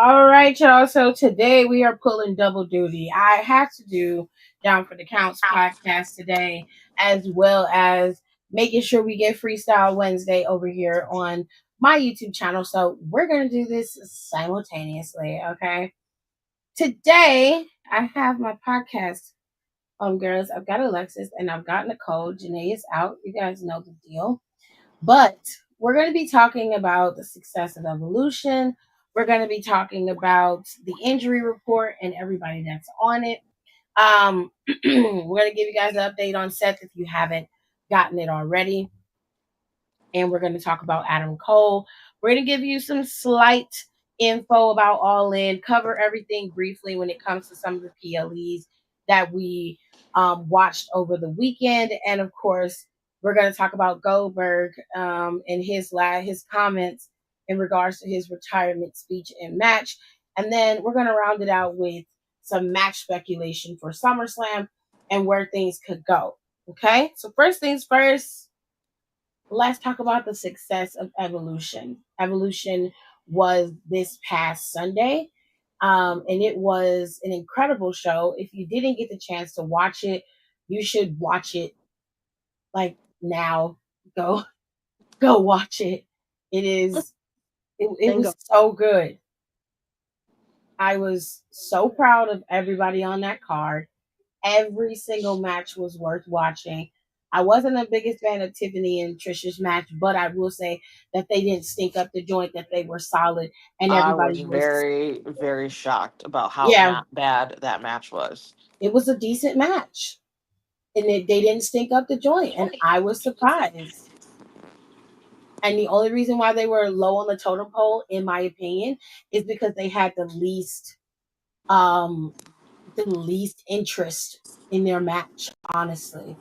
All right, y'all. So today we are pulling double duty. I have to do Down for the Counts podcast today, as well as making sure we get Freestyle Wednesday over here on my YouTube channel. So we're going to do this simultaneously, okay? Today, I have my podcast girls. I've got Alexis and I've got Nicole. Janae is out. You guys know the deal. But we're going to be talking about the success of evolution. We're going to be talking about the injury report and everybody that's on it. We're going to give you guys an update on Seth if you haven't gotten it already. And we're going to talk about Adam Cole. We're going to give you some slight info about All In, cover everything briefly when it comes to some of the PLEs that we watched over the weekend. And of course, we're going to talk about Goldberg and his comments in regards to his retirement speech and match. And then we're going to round it out with some match speculation for SummerSlam and where things could go. Okay, so first things first, let's talk about the success of Evolution. Evolution was this past Sunday, and it was an incredible show. If you didn't get the chance to watch it, you should watch it like now. Go, go watch it. It was so good. I was so proud of everybody on that card. Every single match was worth watching. I wasn't the biggest fan of Tiffany and Trisha's match, but I will say that they didn't stink up the joint, that they were solid, and I everybody was was, very, very shocked about how yeah, bad that match was. it was a decent match. And they didn't stink up the joint, and I was surprised. And the only reason why they were low on the totem pole, in my opinion, is because they had um, the least interest in their match, honestly.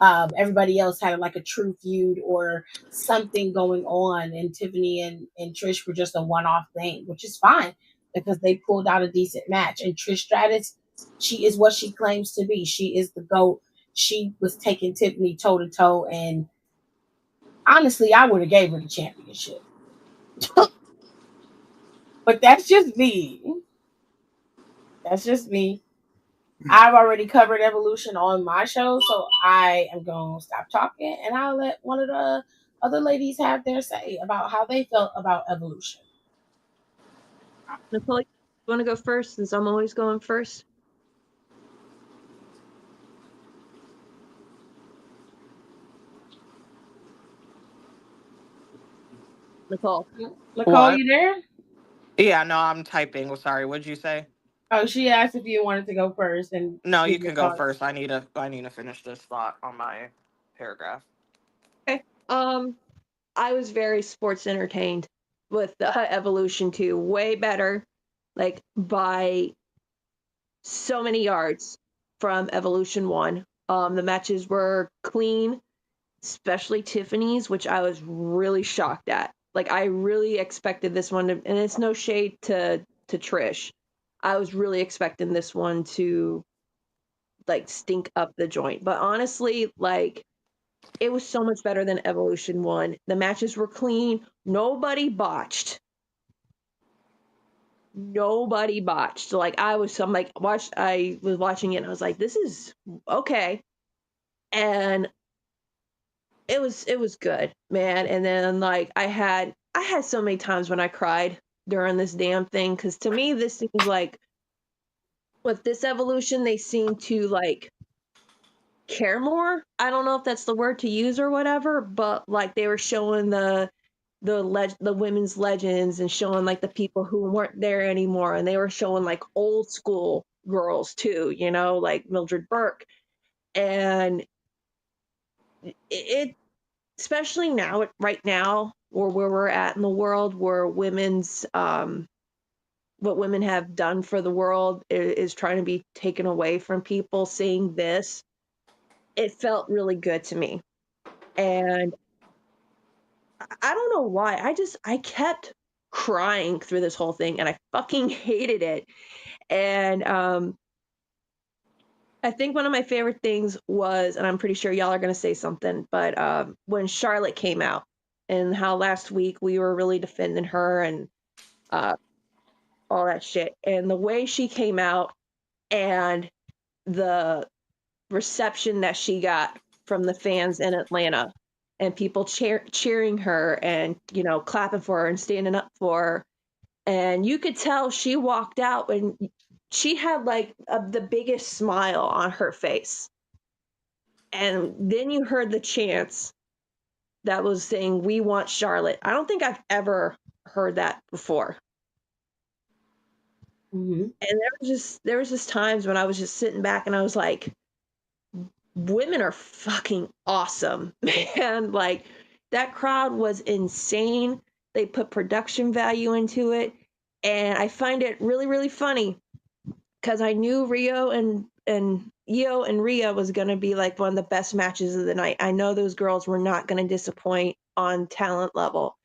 Everybody else had like a true feud or something going on, and Tiffany and Trish were just a one-off thing, which is fine because they pulled out a decent match. And Trish Stratus, she is what she claims to be. She is the GOAT. She was taking Tiffany toe to toe, and honestly, I would have gave her the championship. But that's just me. That's just me. I've already covered evolution on my show, so I am going to stop talking and I'll let one of the other ladies have their say about how they felt about evolution. Nicole, you want to go first since I'm always going first? Nicole, What? You there? Yeah, no, I'm typing. Well, sorry, what'd you say? Oh, she asked if you wanted to go first and No, give you your can go thoughts. first. I need to finish this thought on my paragraph. okay. I was very sports entertained with Evolution 2. Way better, like by so many yards from Evolution 1. The matches were clean, especially Tiffany's, which I was really shocked at. Like I really expected this one to, and it's no shade to Trish. I was really expecting this one to like stink up the joint. But honestly, like it was so much better than Evolution 1. The matches were clean. Nobody botched. Nobody botched. Like I was I was watching it and I was like, this is okay. And it was good, man. And then like I had so many times when I cried during this damn thing because to me this seems like with this evolution they seem to like care more. I don't know if that's the word to use or whatever, but like they were showing the women's legends and showing like the people who weren't there anymore, and they were showing like old school girls too, like Mildred Burke. And it especially now, right now, or where we're at in the world, where women's what women have done for the world is trying to be taken away from people. Seeing this, it felt really good to me. And I don't know why. I kept crying through this whole thing and I fucking hated it. And I think one of my favorite things was, and I'm pretty sure y'all are going to say something, but when Charlotte came out and how last week we were really defending her and all that shit. And the way she came out and the reception that she got from the fans in Atlanta and people cheering her and, clapping for her and standing up for her. And you could tell she walked out and she had like the biggest smile on her face. And then you heard the chants that was saying, "We want Charlotte." I don't think I've ever heard that before. Mm-hmm. And there was just times when I was just sitting back and I was like, women are fucking awesome, man. Like, that crowd was insane. They put production value into it. And I find it really, really funny because I knew Rio and Io and Rhea was going to be like one of the best matches of the night. I know those girls were not going to disappoint on talent level.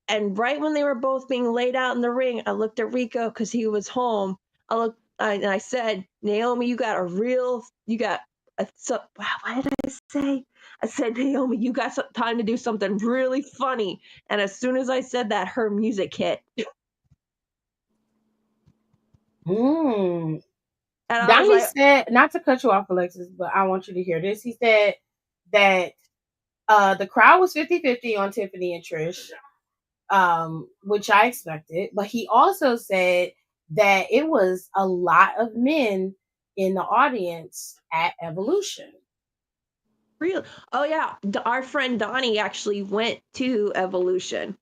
And right when they were both being laid out in the ring, I looked at Rico because he was home. And I said, "Naomi, you got wow, what did I say? I said, Naomi, you got some time to do something really funny." And as soon as I said that, her music hit. Mm. And I was Donnie like, said, not to cut you off, Alexis, but I want you to hear this. He said that the crowd was 50-50 on Tiffany and Trish, which I expected. But he also said that it was a lot of men in the audience at Evolution. real. Oh, yeah. Our friend Donnie actually went to Evolution.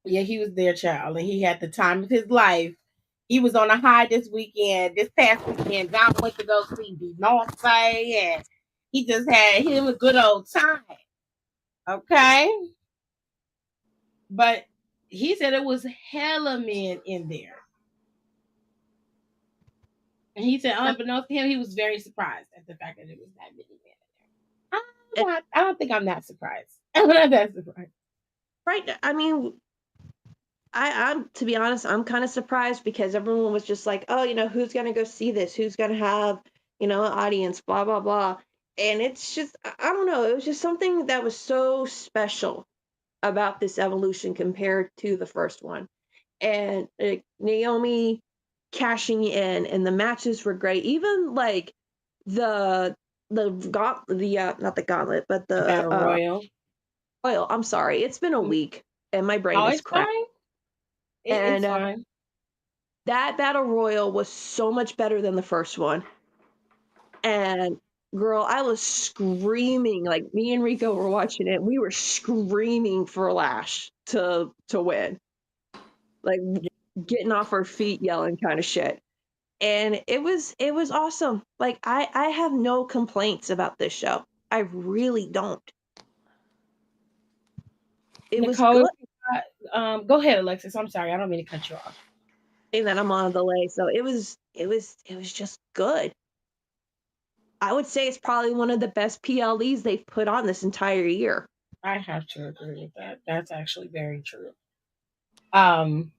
Yeah, he was there, child, and he had the time of his life. He was on a high this past weekend. Don went to go see Beyonce, and he just had him a good old time. Okay? But he said it was hella men in there. And he said, unbeknownst to him, he was very surprised at the fact that it was that many men in there. I don't think I'm that surprised. I'm not that surprised. Right. I mean, I'm to be honest, I'm kind of surprised because everyone was just like, "Oh, who's gonna go see this? Who's gonna have, an audience, blah blah blah." And it's just, I don't know, it was just something that was so special about this Evolution compared to the first one. And like, Naomi cashing in and the matches were great. Even like the not the gauntlet, but The the Battle Royal. oil. I'm sorry, it's been a week and my brain Oh, is it's crap. fine. And It's fine. that battle royal was so much better than the first one. And girl, I was screaming, like me and Rico were watching it. We were screaming for Lash to win, like getting off our feet, yelling kind of shit. And it was awesome. Like I have no complaints about this show. I really don't. It was Nicole, good. go ahead, Alexis. I'm sorry. I don't mean to cut you off. And then I'm on a delay, so it was just good. I would say it's probably one of the best PLEs they've put on this entire year. I have to agree with that. That's actually very true. Um,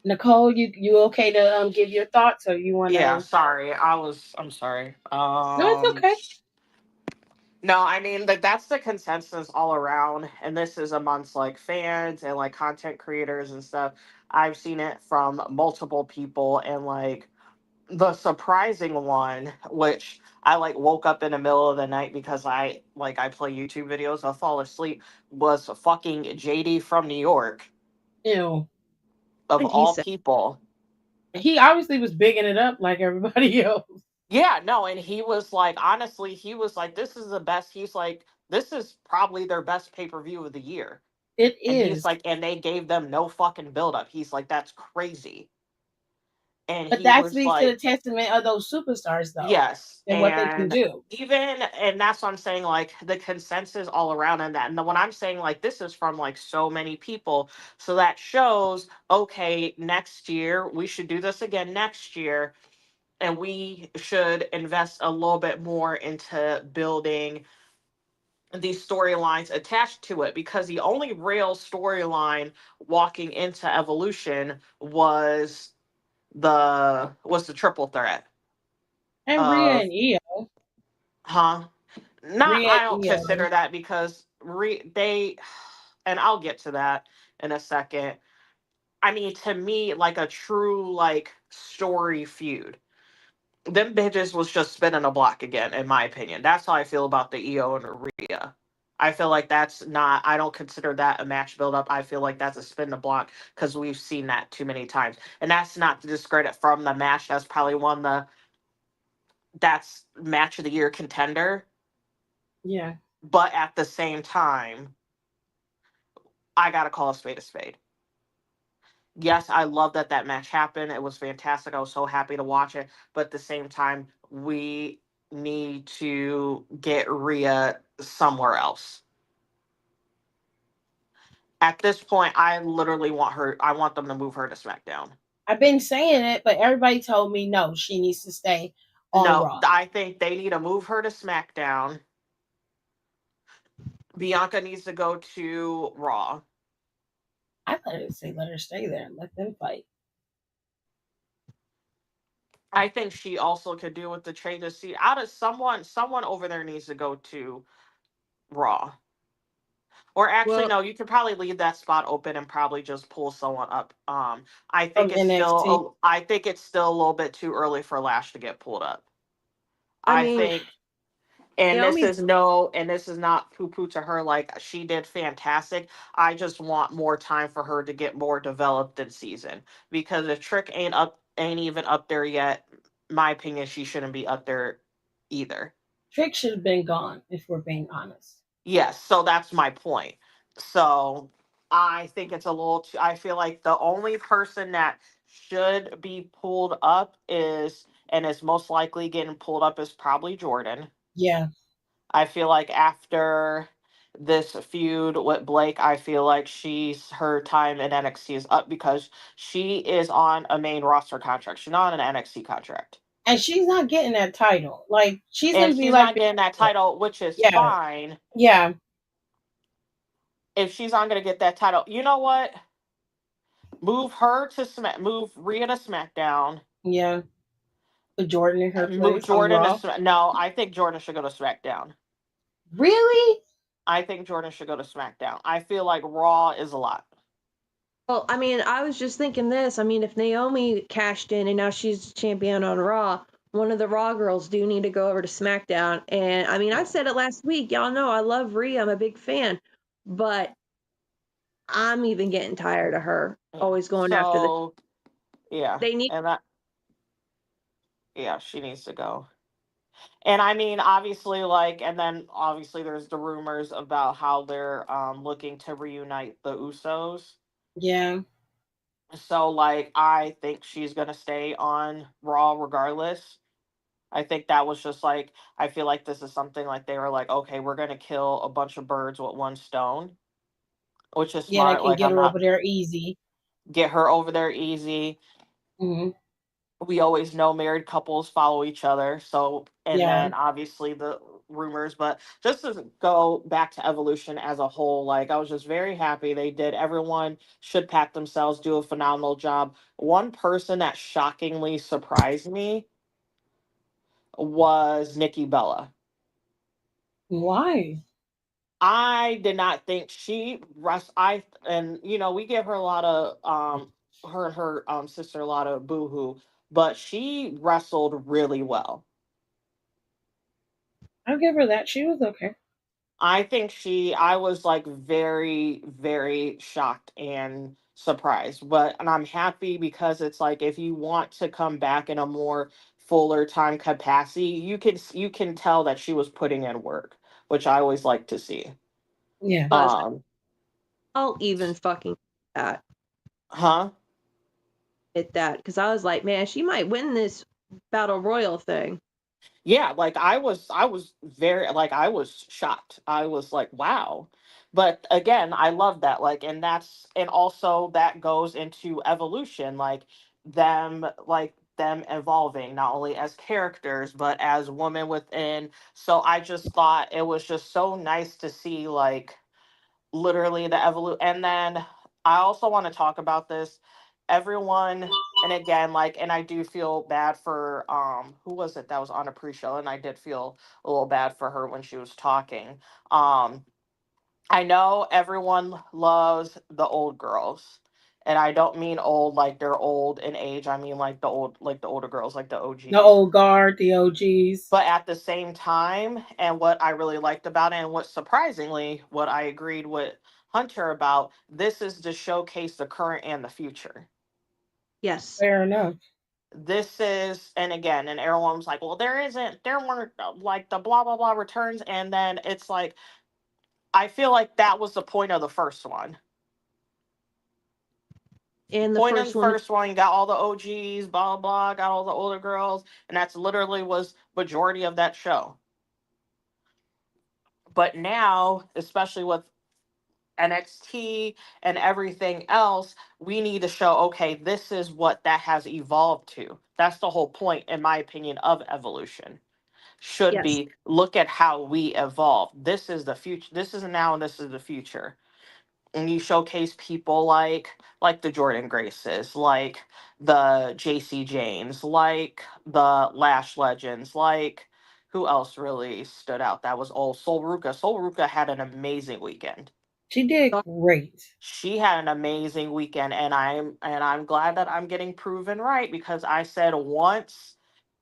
Nicole, you okay to give your thoughts, or you want Yeah, to? sorry. I'm sorry. No, it's okay. No, I mean that's the consensus all around, and this is amongst like fans and like content creators and stuff. I've seen it from multiple people, and like the surprising one, which I like woke up in the middle of the night because I play YouTube videos, I'll fall asleep, was fucking JD from New York, Ew. What of did he all say? people. He obviously was bigging it up like everybody else. Yeah, no, and he was like, honestly, he was like, this is the best. He's like, this is probably their best pay-per-view of the year. It And he's is, like, and they gave them no fucking build-up. He's like, that's crazy. And but he that was speaks to the like, testament of those superstars, though, yes. and what they can do. And that's what I'm saying, like the consensus all around and that. And when I'm saying like this is from like so many people, so that shows, okay, next year we should do this again next year. And we should invest a little bit more into building these storylines attached to it, because the only real storyline walking into Evolution was the triple threat And Rhea of, and Io, huh, not, Rhea I and don't Io. consider that because they, and I'll get to that in a second. I mean, to me, like a true like story feud. Them bitches was just spinning a block again, in my opinion. That's how I feel about the EO and Rhea. I feel like that's not. I don't consider that a match build up. I feel like that's a spin the block because we've seen that too many times, and that's not to discredit from the match. That's probably one of the that's match of the year contender. Yeah. But at the same time, I gotta call a spade a spade. Yes, I love that that match happened. It was fantastic. I was so happy to watch it. But at the same time, we need to get Rhea somewhere else. At this point, I literally want her. I want them to move her to SmackDown. I've been saying it, but everybody told me no, she needs to stay on No, Raw. I think they need to move her to SmackDown. Bianca needs to go to Raw. I let her stay there and let them fight. I think she also could do with the changes. See, out of someone over there needs to go to Raw. Or actually, Well, no, you could probably leave that spot open and probably just pull someone up. I think From it's NXT. still, I think it's still a little bit too early for Lash to get pulled up. I I mean, think, and this Naomi's is no, and this is not poo poo to her. Like she did fantastic. I just want more time for her to get more developed in season because if Trick ain't even up there yet, my opinion, she shouldn't be up there either. Trick should have been gone, if we're being honest. Yes, so that's my point. So I think it's a little too, I feel like the only person that should be pulled up is, and is most likely getting pulled up is probably Jordan. Yeah. I feel like after this feud with Blake, I feel like her time in NXT is up because she is on a main roster contract. She's not on an NXT contract. And she's not getting that title. Like, she's going And to be she's like, not getting that title, which is yeah, fine yeah, if she's not going to get that title. You know what? Move Rhea to SmackDown. yeah. Put Jordan in her Move place on Jordan to Raw. No, I think Jordan should go to SmackDown. Really? I think Jordan should go to SmackDown. I feel like Raw is a lot. well, I mean, I was just thinking this. I mean, if Naomi cashed in and now she's champion on Raw, one of the Raw girls do need to go over to SmackDown. And I mean, I said it last week. Y'all know I love Rhea. I'm a big fan. But I'm even getting tired of her Yeah. always going after the. So yeah, They need. and that yeah, she needs to go. And I mean, obviously, like, and then obviously there's the rumors about how they're looking to reunite the Usos. Yeah. So like, I think she's gonna stay on Raw regardless. I think that was just like I feel like this is something like they were like, okay, we're gonna kill a bunch of birds with one stone, which is Yeah, that smart. can Like get I'm her not over there easy. get her over there easy. Hmm. We always know married couples follow each other. So and Yeah. then obviously the rumors, but just to go back to Evolution as a whole, like I was just very happy they did. Everyone should pat themselves, do a phenomenal job. One person that shockingly surprised me was Nikki Bella. Why? I did not think she rest. I and you know we give her a lot of her sister a lot of boohoo, but she wrestled really well. I'll give her that. She was okay. I was like very shocked and surprised, and I'm happy because it's like if you want to come back in a more fuller time capacity, you can tell that she was putting in work, which I always like to see. Yeah. Plus, Um, I'll even fucking that huh? at that because I was like, man, she might win this battle royal thing. Yeah, like I was very like I was shocked. I was like, wow. But again, I love that. Like, and also that goes into evolution, like them evolving not only as characters but as women within. So I just thought it was just so nice to see like literally the evolution. And then I also want to talk about this. Everyone, and again, like, and I do feel bad for who was it that was on a pre-show, and I did feel a little bad for her when she was talking. Um, I know everyone loves the old girls, And I don't mean old like they're old in age. I mean like the older girls, like the The OGs. old guard, the OGs. But at the same time, and what I really liked about it, and what surprisingly, what I agreed with Hunter about, this is to showcase the current and the future. Yes. Fair enough. This is, and again, and everyone was like, well, there weren't like the blah, blah, blah returns. And then it's like, I feel like that was the point of the first one. And the Point of first the one, first one, got all the OGs, blah, blah, blah, got all the older girls. And that's literally was majority of that show. But now, especially with NXT and everything else, we need to show, okay, this is what that has evolved to. That's the whole point, in my opinion, of evolution. Should yes. be look at how we evolve. This is the future. This is now, and this is the future. And you showcase people like the Jordan Graces, like the JC Janes, like the Lash Legends, like who else really stood out that was old? Sol Ruka. Sol Ruka had an amazing weekend. She did great. She had an amazing weekend, and I'm glad that I'm getting proven right, because I said once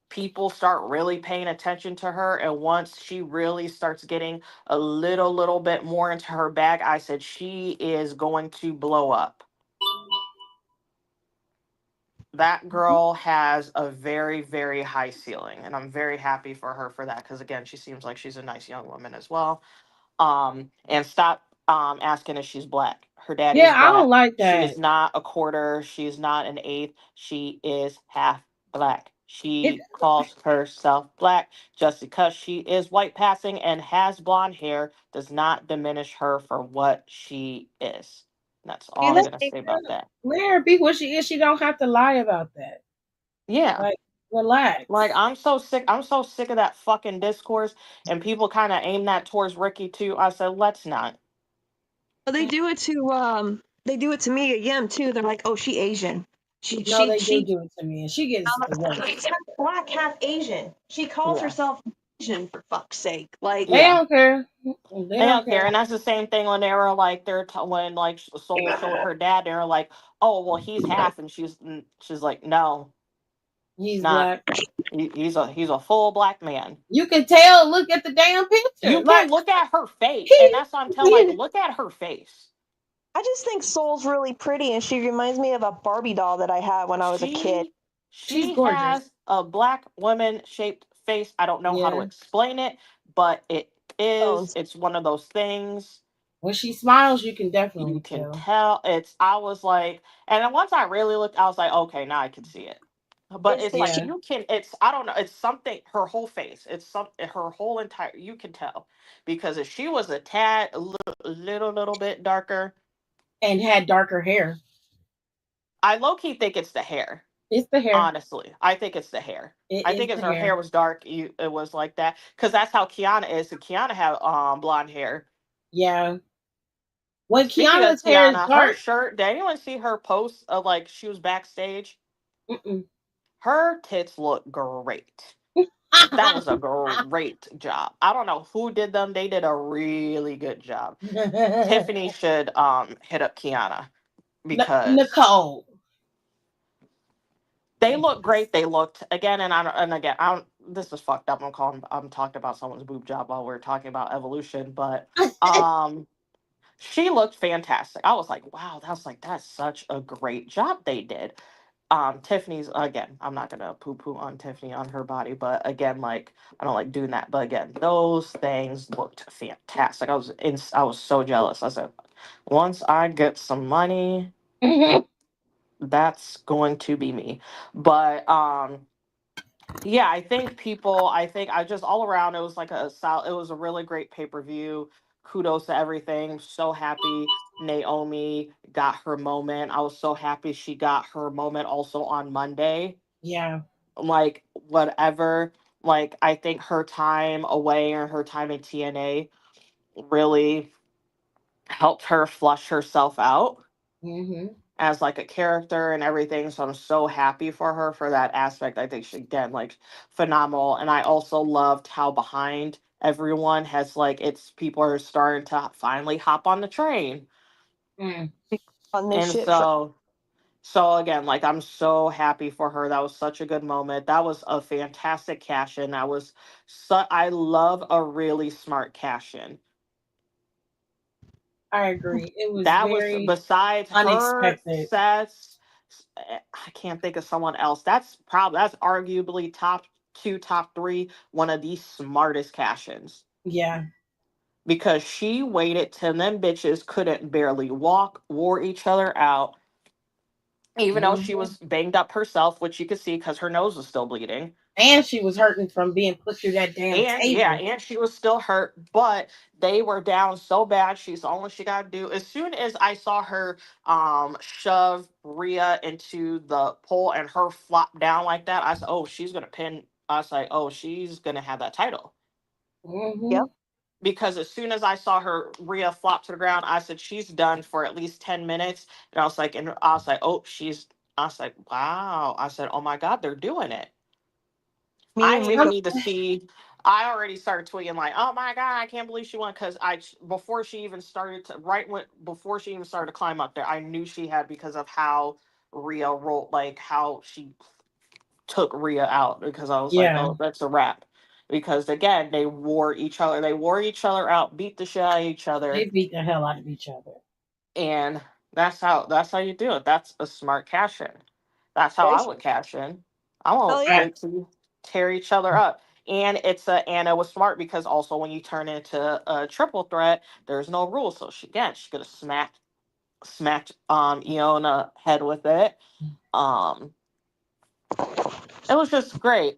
people start really paying attention to her, and once she really starts getting a little bit more into her bag, I said she is going to blow up. That girl has a very high ceiling, and I'm very happy for her for that, because again, she seems like she's a nice young woman as well. And stop asking if she's black. Her daddy Yeah, is I don't black. like She that. is not a quarter. She is not an eighth. She is half black. It She calls herself black. Just because she is white passing and has blonde hair does not diminish her for what she is. That's all You I'm let, gonna say about that. let her be what she is. She don't have to lie about that. Yeah. Like, Like relax. I'm so sick of that fucking discourse, and people kind of aim that towards Ricky too. I said, let's not. Well, they do it to Mia Yim too. They're like, oh, she Asian. No, they do She do it to me, and she gets the she's worst. half black, half Asian. She calls Yeah. herself Asian for fuck's sake. Like, They Yeah. don't care. They They don't don't care. care, and that's the same thing when they were like when like Soul showed her dad. They were like, "Oh, well, he's half," and she's like, "No, He's not. black. He's a full black man." You can tell. Look at the damn picture. You Like can look at her face, and he, that's what I'm telling. Like, he look at her face. I just think Soul's really pretty, and she reminds me of a Barbie doll that I had when I was a kid. She she's she gorgeous. has a black woman shaped face. I don't know how to Yeah. explain it, but it is. Bones. It's one of those things. When she smiles, you can You definitely can tell. tell. I was like, and then once I really looked, I was like, okay, now I can see it. But It's it's the like Yeah. cheek. you can. It's I don't know. It's something. Her whole face. It's some. Her whole entire. You can tell, because if she was a tad, little bit darker, And had darker hair. I low key think it's the hair. It's the hair. Honestly, I think it's the hair. It I is think if the her hair hair. was dark, it was like that, because that's how Kiana is. And Kiana had blonde hair. Yeah. When Speaking of Kiana's hair is Kiana, her dark. shirt. Did anyone see her post of like she was backstage? Mm-mm. Her tits look great. That was a great job. I don't know who did them. They did a really good job. Tiffany should hit up Kiana, because Nicole. they look great. They looked again, and again. I don't, this is fucked up. I'm talking about someone's boob job while we're talking about evolution, but um, she looked fantastic. I was like, wow, that's such a great job they did. Tiffany's, again, I'm not gonna poo poo on Tiffany on her body, but again, like I don't like doing that. But again, those things looked fantastic. I was so jealous. I said, once I get some money, that's going to be me. But yeah, I think I just all around, it was like it was a really great pay-per-view. Kudos to everything. So happy Naomi got her moment. I was so happy she got her moment also on Monday. Yeah. Like whatever, like I think her time away or her time in TNA really helped her flush herself out Mm-hmm. as like a character and everything. So I'm so happy for her for that aspect. I think she, again, like phenomenal. And I also loved how behind everyone has, like, it's people are starting to finally hop on the train. Mm. On this And shit for so So again, like I'm so happy for her. That was such a good moment. That was a fantastic cash in. That was I love a really smart cash in. I agree. It was That was very besides her, unexpected. Seth. I can't think of someone else. That's arguably top two, top three, one of the smartest cash ins Yeah. because she waited till them bitches couldn't barely walk, wore each other out, even though she Hmm. was banged up herself, which you could see because her nose was still bleeding. And she was hurting from being put through that damn And yeah, table. and she was still hurt, but they were down so bad. She's all she got to do. As soon as I saw her shove Rhea into the pole and her flop down like that, I said, "Oh, she's gonna pin." I was like, "Oh, she's gonna have that title." Hmm. Yep. Because as soon as I saw her Rhea flop to the ground, I said she's done for at least 10 minutes. And I was like, "Oh, she's." I was like, "Wow." I said, "Oh my God, they're doing it." Me I and didn't even Rico. need to see. I already started tweeting like, "Oh my God, I can't believe she won!" Because before she even started to right when before she even started to climb up there, I knew she had because of how Rhea rolled, like how she took Rhea out. Because I was like, Yeah. "Oh, that's a wrap." Because again, they wore each other. They wore each other out, beat the shit out of each They other, beat the hell out of each other. and that's how you do it. That's a smart cash in. That's how I Yes. would cash in. I Oh won't yeah. I, wait to tear each other up. And it was smart because also when you turn into a triple threat, there's no rules. So she could have smacked Iona head with it. Um it was just great.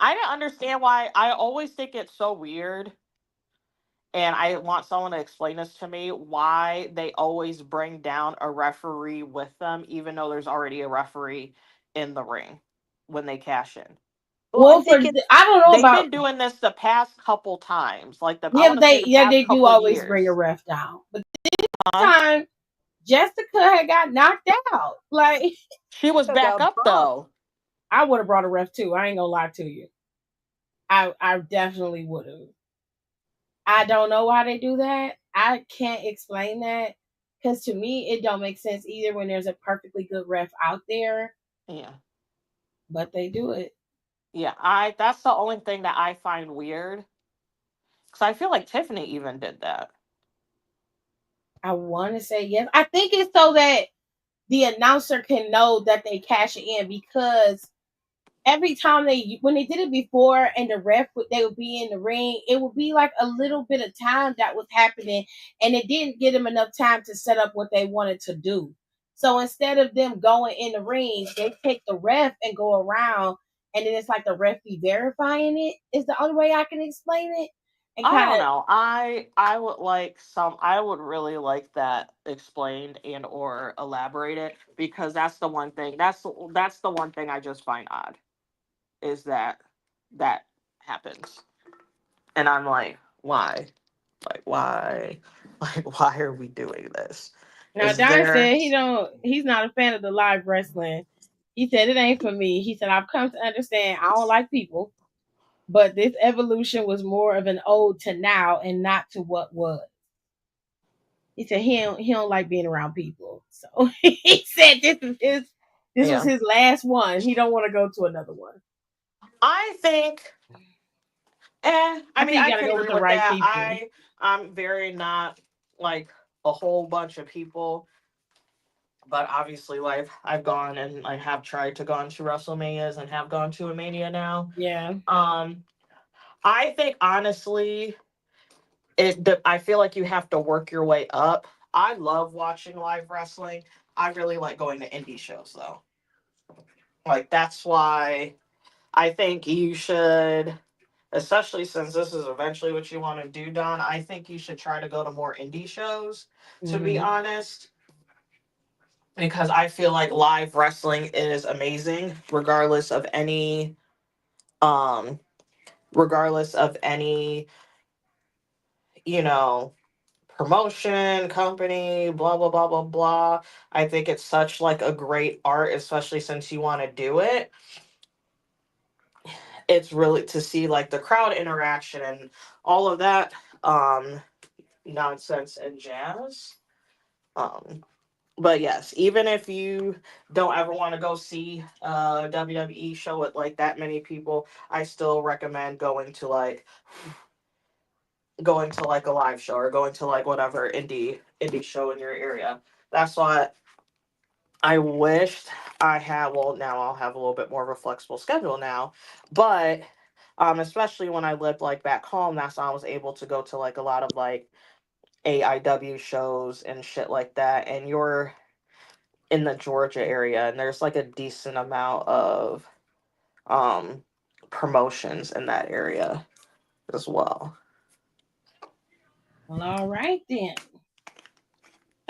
I didn't understand why. I always think it's so weird, and I want someone to explain this to me, why they always bring down a referee with them, even though there's already a referee in the ring when they cash in. Well, I think it's I don't know They've about. been doing this the past couple times, like I Yeah, want to say the past they do couple always bring a years. ref down. But Huh? time Jessica had got knocked out. Like She was took back a up bump. though. I would have brought a ref too. I ain't gonna lie to you. I definitely would have. I don't know why they do that. I can't explain that because to me it don't make sense either when there's a perfectly good ref out there, Yeah, but they do it. yeah. I That's the only thing that I find weird because I feel like Tiffany even did that. I want to say yes. I think it's so that the announcer can know that they cash it in because every time when they did it before and the they would be in the ring, it would be like a little bit of time that was happening and it didn't give them enough time to set up what they wanted to do. So instead of them going in the ring, they take the ref and go around, and then it's like the ref be verifying it is the only way I can explain it. And I kind don't of know. I would like some. I would really like that explained and or elaborated because that's the one thing. That's the one thing I just find odd is that happens, and I'm like, why? Like why? Like why are we doing this? now Is Don there? said he's not a fan of the live wrestling. He said it ain't for me. He said I've come to understand I don't like people. But this evolution was more of an ode to now and not to what was. He said he don't like being around people. So he said this was Yeah, his last one. He don't want to go to another one. I think. I I mean, think you I gotta can go with agree the with right that. people. I'm very not like a whole bunch of people, but obviously, like I've gone and I have tried to gone to WrestleManias and have gone to a Mania now. Yeah. Um, I think honestly, I feel like you have to work your way up. I love watching live wrestling. I really like going to indie shows though. Like that's why I think you should, especially since this is eventually what you want to do, Don. I think you should try to go to more indie shows. To be Hmm. honest, because I feel like live wrestling is amazing, um, regardless of any, you know, promotion company, blah blah blah blah blah. I think it's such like a great art, especially since you want to do it. It's really to see like the crowd interaction and all of that nonsense and jazz. Um, But yes, even if you don't ever want to go see a WWE show with like that many people, I still recommend going to like a live show or going to like whatever indie show in your area. That's what I wished I had. Well, now I'll have a little bit more of a flexible schedule now, but especially when I lived like back home, that's when I was able to go to like a lot of like AIW shows and shit like that. And you're in the Georgia area, and there's like a decent amount of um promotions in that area as well. Well, all right then.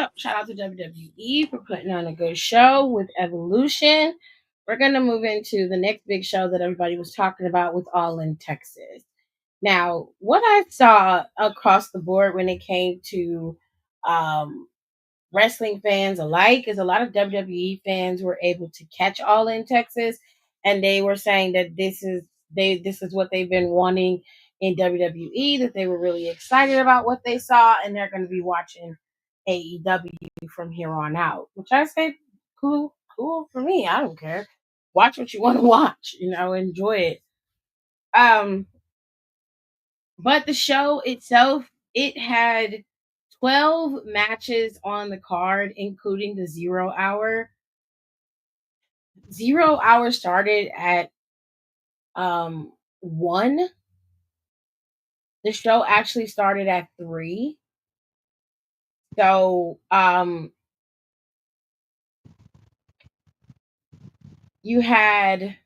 So, shout out to WWE for putting on a good show with Evolution. We're going to move into the next big show that everybody was talking about with All in Texas. Now, what I saw across the board when it came to um, wrestling fans alike is a lot of WWE fans were able to catch All in Texas, and they were saying that this is what they've been wanting in WWE, that they were really excited about what they saw, and they're going to be watching AEW from here on out. Which I say, cool for me. I don't care. Watch what you want to watch. Enjoy it. Um, but the show itself, it had 12 matches on the card, including the 0 hour. 0 hour started at 1. The show actually started at 3. So you had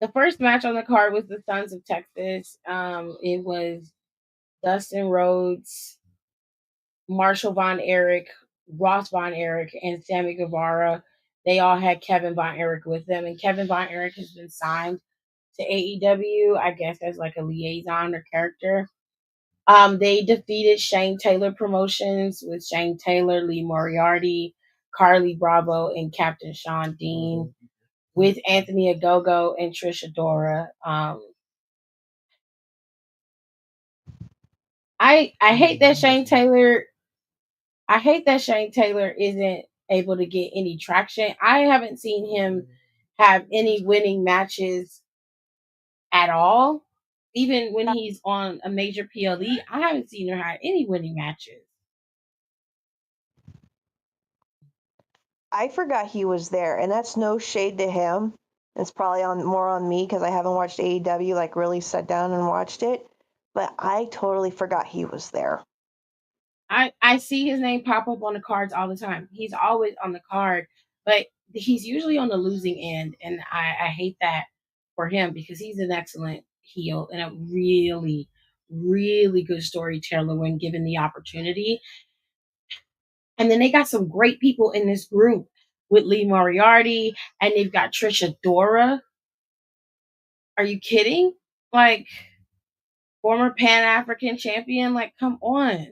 the first match on the card was the Sons of Texas. It was Dustin Rhodes, Marshall Von Erich, Ross Von Erich, and Sammy Guevara. They all had Kevin Von Erich with them, and Kevin Von Erich has been signed to AEW, I guess, as like a liaison or character. They defeated Shane Taylor Promotions with Shane Taylor, Lee Moriarty, Carly Bravo, and Captain Sean Dean, with Anthony Agogo and Trish Adora. I hate that Shane Taylor. I hate that Shane Taylor isn't able to get any traction. I haven't seen him have any winning matches at all. Even when he's on a major PLE, I haven't seen her have any winning matches. I forgot he was there, and that's no shade to him. It's probably on more on me because I haven't watched AEW, like really sat down and watched it. But I totally forgot he was there. I see his name pop up on the cards all the time. He's always on the card, but he's usually on the losing end, and I hate that for him because he's an excellent heel and a really, really good storyteller when given the opportunity. And then they got some great people in this group with Lee Moriarty, and they've got Trisha Dora. Are you kidding? Like, former Pan African champion? Like, come on.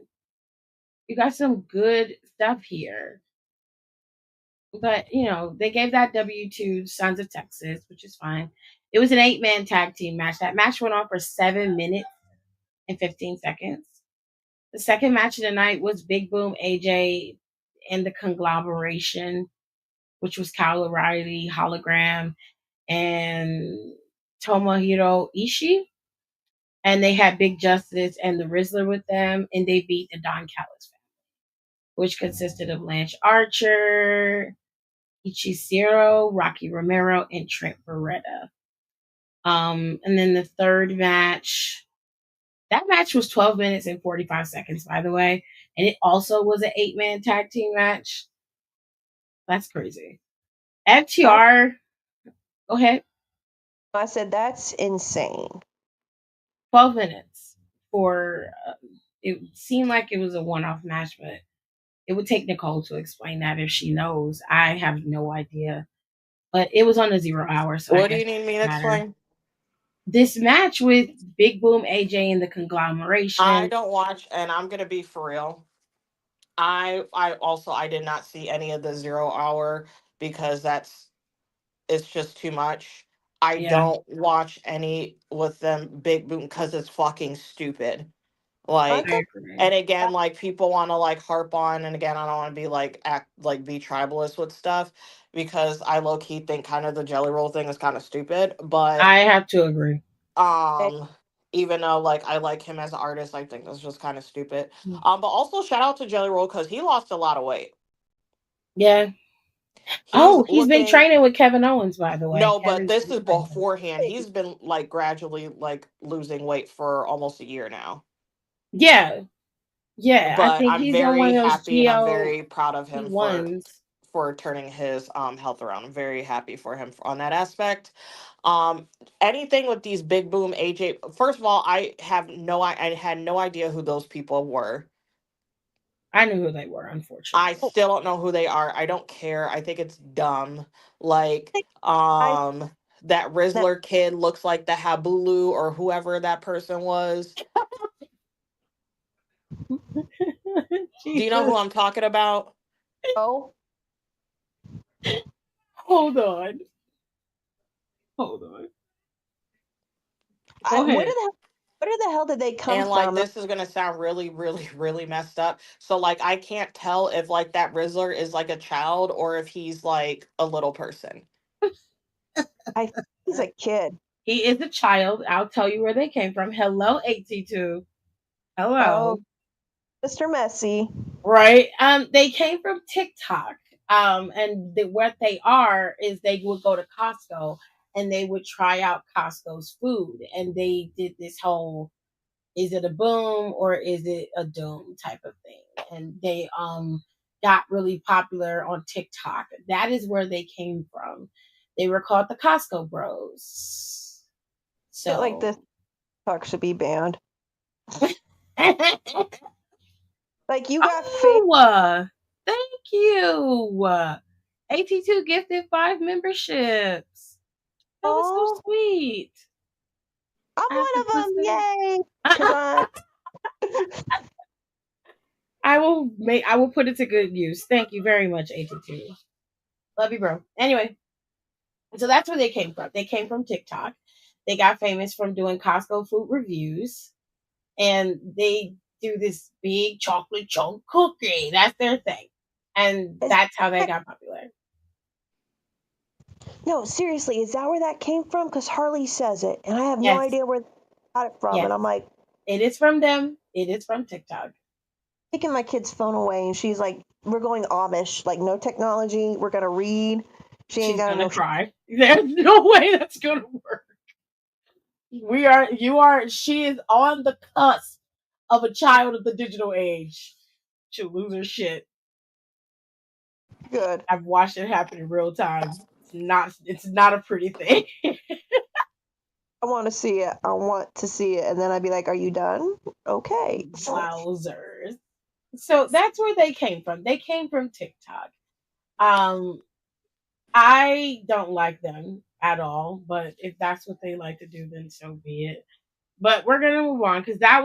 You got some good stuff here. But, they gave that W to Sons of Texas, which is fine. It was an 8-man tag team match. That match went on for 7 minutes and 15 seconds. The second match of the night was Big Boom AJ and the Conglomeration, which was Kyle O'Reilly, Hologram, and Tomohiro Ishii. And they had Big Justice and the Rizzler with them, and they beat the Don Callis family, which consisted of Lance Archer, Ichishiro, Rocky Romero, and Trent Beretta. And then the third match, that match was 12 minutes and 45 seconds, by the way. And it also was an 8-man tag team match. That's crazy. FTR, go ahead. I said, that's insane. 12 minutes for, it seemed like it was a one-off match, but it would take Nicole to explain that if she knows. I have no idea. But it was on the 0 hour, so What I do guess you need me to it doesn't matter. explain? This match with Big Boom AJ and the I Conglomeration. don't watch, and I'm gonna be for real. I did not see any of the 0 hour because it's just too much. I Yeah. don't watch any with them big boom because it's fucking stupid. I Like, thought and again, like people want to like harp on, and again, I don't want to be like act like be tribalist with stuff because I low key think kind of the jelly roll thing is kind of stupid. But I have to agree. um, even though like I like him as an artist, I think that's just kind of stupid. But also shout out to Jelly Roll because he lost a lot of weight. Yeah. He's Oh, he's been looking. training with Kevin Owens, by the way. No, but Kevin's this been is training him. beforehand. He's been like gradually like losing weight for almost a year now. Yeah. Yeah. I But think I'm he's on one very of those happy and I'm GLP very proud of him ones. for turning his health around. I'm very happy for him on that aspect. Um Anything with these big boom AJ, first of all, I had no idea who those people were. I knew who they were, I unfortunately. still don't know who they are. I don't care. I think it's dumb. Like I that that Rizzler kid looks like the Habulu or whoever that person was. Do you know who Jesus. I'm talking about? oh, Hold on. Hold on. Go where ahead. did the hell did they come And like from? this is gonna sound really, really, really messed up. So like I can't tell if like that Rizzler is like a child or if he's like a little person. I think he's a kid. He is a child. I'll tell you where they came from. Hello, AT2. Oh, Hello. Mr. Messy. Right. They came from TikTok. And what they are is they would go to Costco and they would try out Costco's food. And they did this whole, is it a boom or is it a doom type of thing? And they got really popular on TikTok. That is where they came from. They were called the Costco Bros. Shit like So this talk should be banned. Like you got fake. oh, thank you. AT2 gifted 5 memberships. That was so Oh, sweet. I'm I have one to of put them. some. Yay! Because I I will put it to good use. Thank you very much, AT2. Love you, bro. Anyway, so that's where they came from. They came from TikTok. They got famous from doing Costco food reviews, and they do this big chocolate chunk cookie. That's their thing, and is that's how they that, got popular. no, seriously, is that where that came from? Because Harley says it, and I have no Yes, idea where they got it from. yes, And I'm like it is from them. It is from TikTok. taking my kid's phone away, and she's like, "We're going Amish, like no technology. We're gonna read. She ain't She's gonna gonna know." cry. There's no way that's gonna work. We are. You are. She is on the cusp of a child of the digital age. She'll lose her shit. Good. I've watched it happen in real time. It's not. It's not a pretty thing. I want to see it. I want to see it, and then I'd be like, "Are you done? Okay." Wowzers. So that's where they came from. They came from TikTok. Um, I don't like them at all, but if that's what they like to do, then so be it. But we're gonna move on because that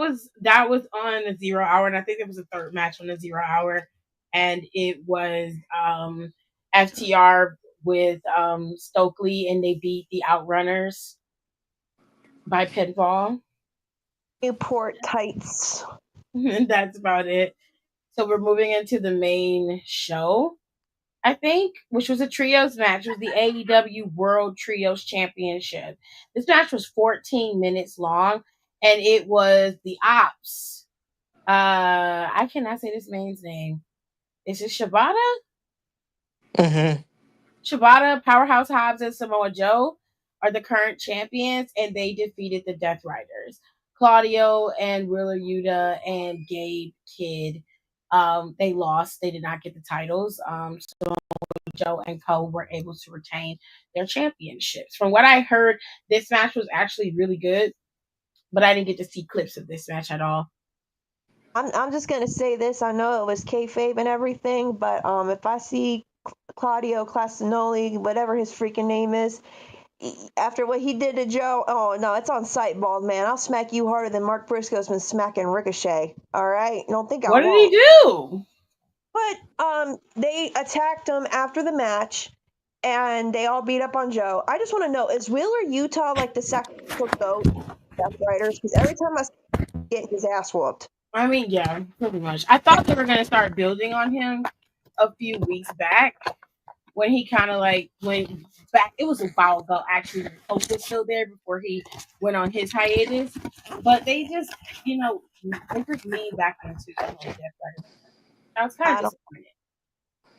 was on the 0 hour, and I think it was the third match on the 0 hour, and it was FTR with Stokely, and they beat the Outrunners by pinfall. Newport tights. And that's about it. So we're moving into the main show, I think, which was a trios match. It was the AEW World Trios Championship. This match was 14 minutes long, and it was the Ops. I cannot say this man's name. Is it Shibata? Mm-hmm. Shibata, Powerhouse Hobbs, and Samoa Joe are the current champions, and they defeated the Death Riders. Claudio and Wheeler Yuta and Gabe Kidd. They lost. They did not get the titles. Joe and Co were able to retain their championships. From what I heard, this match was actually really good, but I didn't get to see clips of this match at all. I'm just gonna say this. I know it was kayfabe and everything, but if I see Claudio Castagnoli, whatever his freaking name is, after what he did to Joe, oh no, it's on sight, bald man. I'll smack you harder than Mark Briscoe's been smacking Ricochet. All right, don't think I What did he won't. do? But they attacked him after the match, and they all beat up on Joe. I just want to know: is Wheeler Utah like the sacrificial goat Death Riders? Because every time I see him, getting his ass whooped. I mean, yeah, pretty much. I thought they were gonna start building on him a few weeks back when he kind of like went back. It was a while ago, actually. The coach was still there before he went on his hiatus, but they just, they just leaned back into the whole Jeff Hardy. I was kind I of don't. disappointed.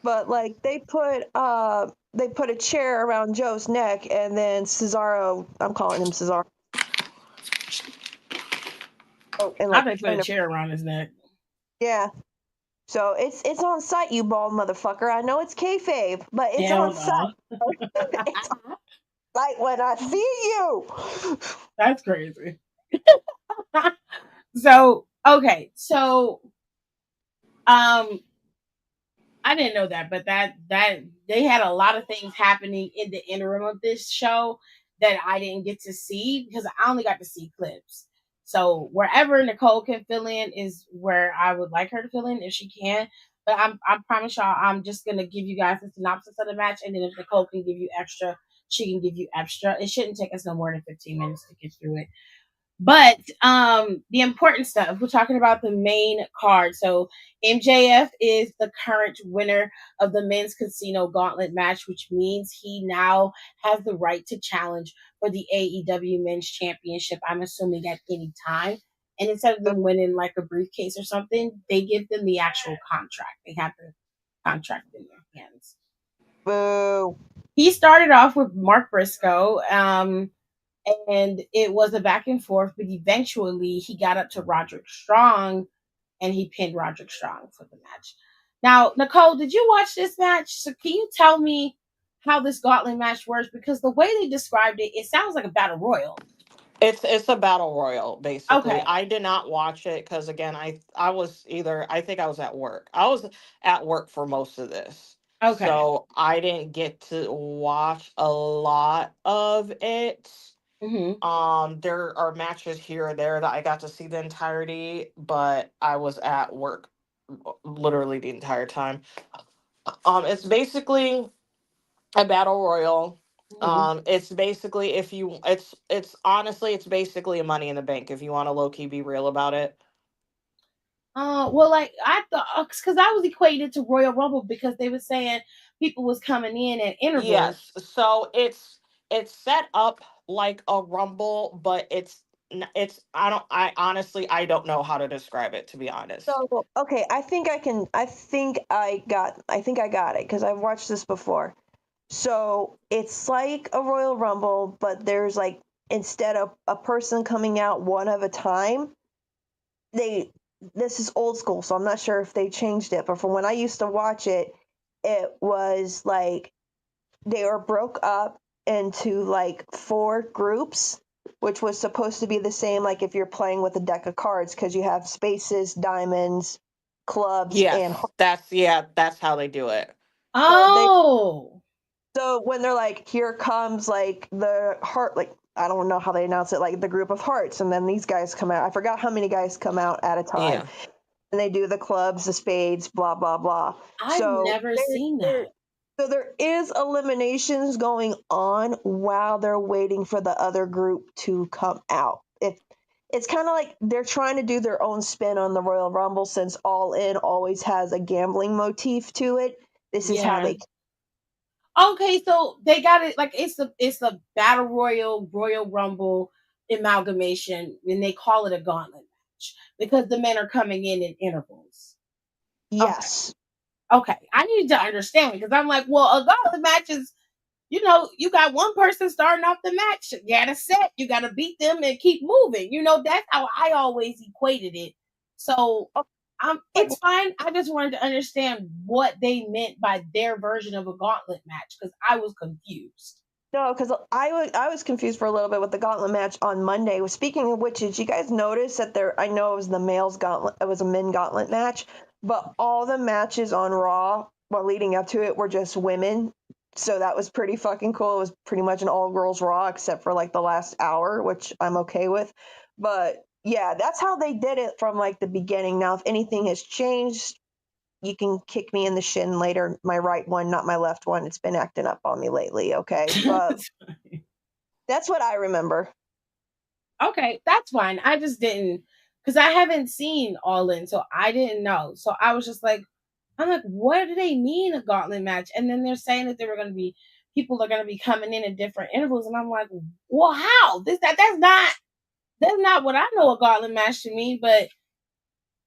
But like they put a chair around Joe's neck, and then Cesaro. I'm calling him Cesaro. Oh, and How like they put a trying to. chair around his neck? Yeah. So it's on site, you bald motherfucker. I know it's kayfabe, but it's Hell on site. no. It's on site when I see you. That's crazy. So okay, so um I didn't know that, but that they had a lot of things happening in the interim of this show that I didn't get to see because I only got to see clips. So wherever Nicole can fill in is where I would like her to fill in if she can. But I promise y'all I'm just gonna give you guys a synopsis of the match, and then if Nicole can give you extra, she can give you extra. It shouldn't take us no more than 15 minutes to get through it. But the important stuff, we're talking about the main card. So MJF is the current winner of the men's casino gauntlet match, which means he now has the right to challenge for the AEW men's championship. I'm assuming at any time. And instead of them winning like a briefcase or something, they give them the actual contract. They have the contract in their hands. Boo. He started off with Mark Briscoe. And it was a back and forth, but eventually he got up to Roderick Strong and he pinned Roderick Strong for the match. Now, Nicole, did you watch this match? So can you tell me how this gauntlet match works? Because the way they described it, it sounds like a battle royal. It's a battle royal basically. Okay. I did not watch it because again, I was either I think I was at work. I was at work for most of this, Okay. so I didn't get to watch a lot of it. Mm-hmm. There are matches here or there that I got to see the entirety, but I was at work literally the entire time. It's basically a battle royal. Mm-hmm. It's basically if you it's honestly it's basically a money in the bank if you want to low key be real about it. Well, like I thought, because I was equated to Royal Rumble because they were saying people was coming in at intervals. Yes, so it's set up like a rumble, but it's I honestly I don't know how to describe it to be honest. So okay, I think I can. I think I got it because I've watched this before. So it's like a Royal Rumble, but there's like instead of a person coming out one at a time, they this is old school, so I'm not sure if they changed it, but from when I used to watch it, it was like they were broke up into like four groups, which was supposed to be the same like if you're playing with a deck of cards because you have spaces, diamonds, clubs, and Yes, that's how they do it. so they Oh. so when they're like here comes like the heart, like I don't know how they announce it, like the group of hearts, and then these guys come out. I forgot how many guys come out at a time, Yeah. and they do the clubs, the spades, blah blah blah. I've So never there, seen there that. so there is eliminations going on while they're waiting for the other group to come out. It's kind of like they're trying to do their own spin on the Royal Rumble since All In always has a gambling motif to it. This is how Yeah. they. Okay, so they got it like it's a battle Royal Rumble amalgamation, and they call it a gauntlet match because the men are coming in intervals. Okay, Yes. okay, I need to understand because I'm like, well, a gauntlet match is, you got one person starting off the match, you got to set, you got to beat them and keep moving. That's how I always equated it. So Like it's fine. I just wanted to understand what they meant by their version of a gauntlet match because I was confused. no, because I was confused for a little bit with the gauntlet match on Monday. Speaking of which, did you guys notice that there? I know it was the males gauntlet, it was a men gauntlet match, but all the matches on Raw, well, leading up to it, were just women. So that was pretty fucking cool. It was pretty much an all girls Raw except for like the last hour, which I'm okay with. But yeah, that's how they did it from like the beginning. Now, if anything has changed, you can kick me in the shin later. My right one, not my left one. It's been acting up on me lately. Okay. But that's what I remember. Okay, that's fine. I just didn't because I haven't seen All In, so I didn't know. So I was just like, I'm like, what do they mean a gauntlet match? And then they're saying that there were going to be people are going to be coming in at different intervals, and I'm like, well, how? That's not what I know a gauntlet match to mean. But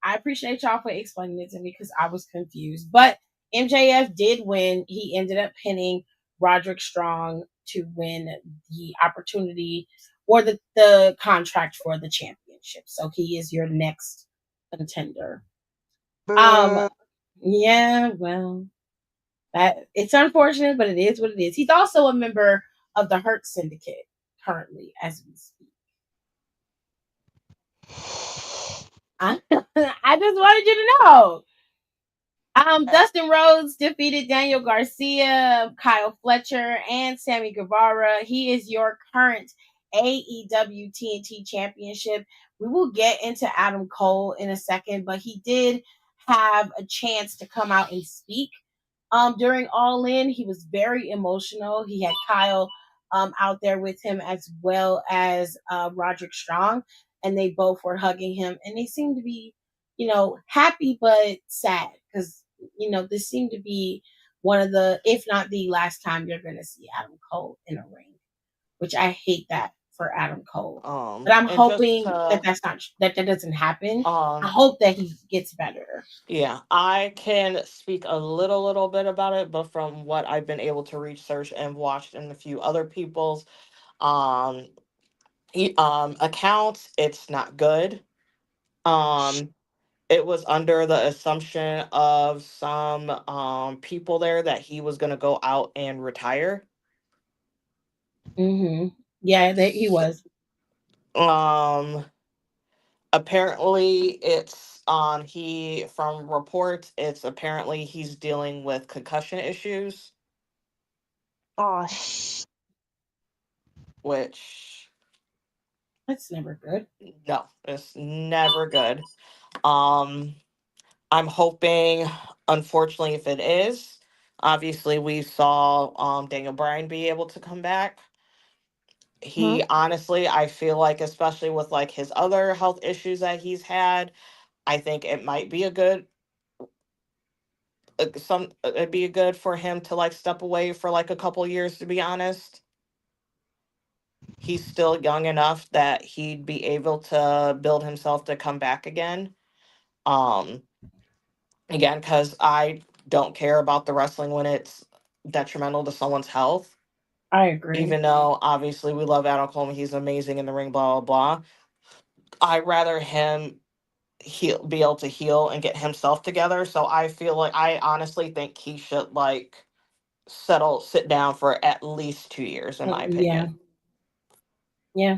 I appreciate y'all for explaining it to me because I was confused. But MJF did win. He ended up pinning Roderick Strong to win the opportunity or the contract for the championship. So he is your next contender. Um, Boo. yeah, well, that it's unfortunate, but it is what it is. He's also a member of the Hurt Syndicate currently as we speak. I, I just wanted you to know. Dustin Rhodes defeated Daniel Garcia, Kyle Fletcher, and Sammy Guevara. He is your current AEW TNT Championship. We will get into Adam Cole in a second, but he did have a chance to come out and speak. During All In, he was very emotional. He had Kyle out there with him as well as Roderick Strong, and they both were hugging him, and they seemed to be, happy but sad because this seemed to be one of the, if not the last time you're going to see Adam Cole in a ring, which I hate that for Adam Cole. But I'm And just hoping that that's not that doesn't happen. I um hope that he gets better. yeah, I can speak a little bit about it, but from what I've been able to research and watched in a few other people's um accounts, it's not good. Um it was under the assumption of some people there that he was going to go out and retire. Mm-hmm. Yeah, he was. Um Apparently it's he from reports it's apparently he's dealing with concussion issues, Oh, which That's never good. no, it's never good. um I'm hoping, unfortunately, if it is, obviously we saw Daniel Bryan be able to come back. hmm. He honestly, I feel like, especially with like his other health issues that he's had, I think it might be a good it'd be good for him to like step away for like a couple years, to be honest. He's still young enough that he'd be able to build himself to come back again. Um Again, because I don't care about the wrestling when it's detrimental to someone's health. I agree. Even though obviously we love Adam Coleman, he's amazing in the ring, blah blah blah. I'd rather him be able to heal and get himself together. So I feel like I honestly think he should like sit down for at least 2 years, in my Yeah, opinion. yeah.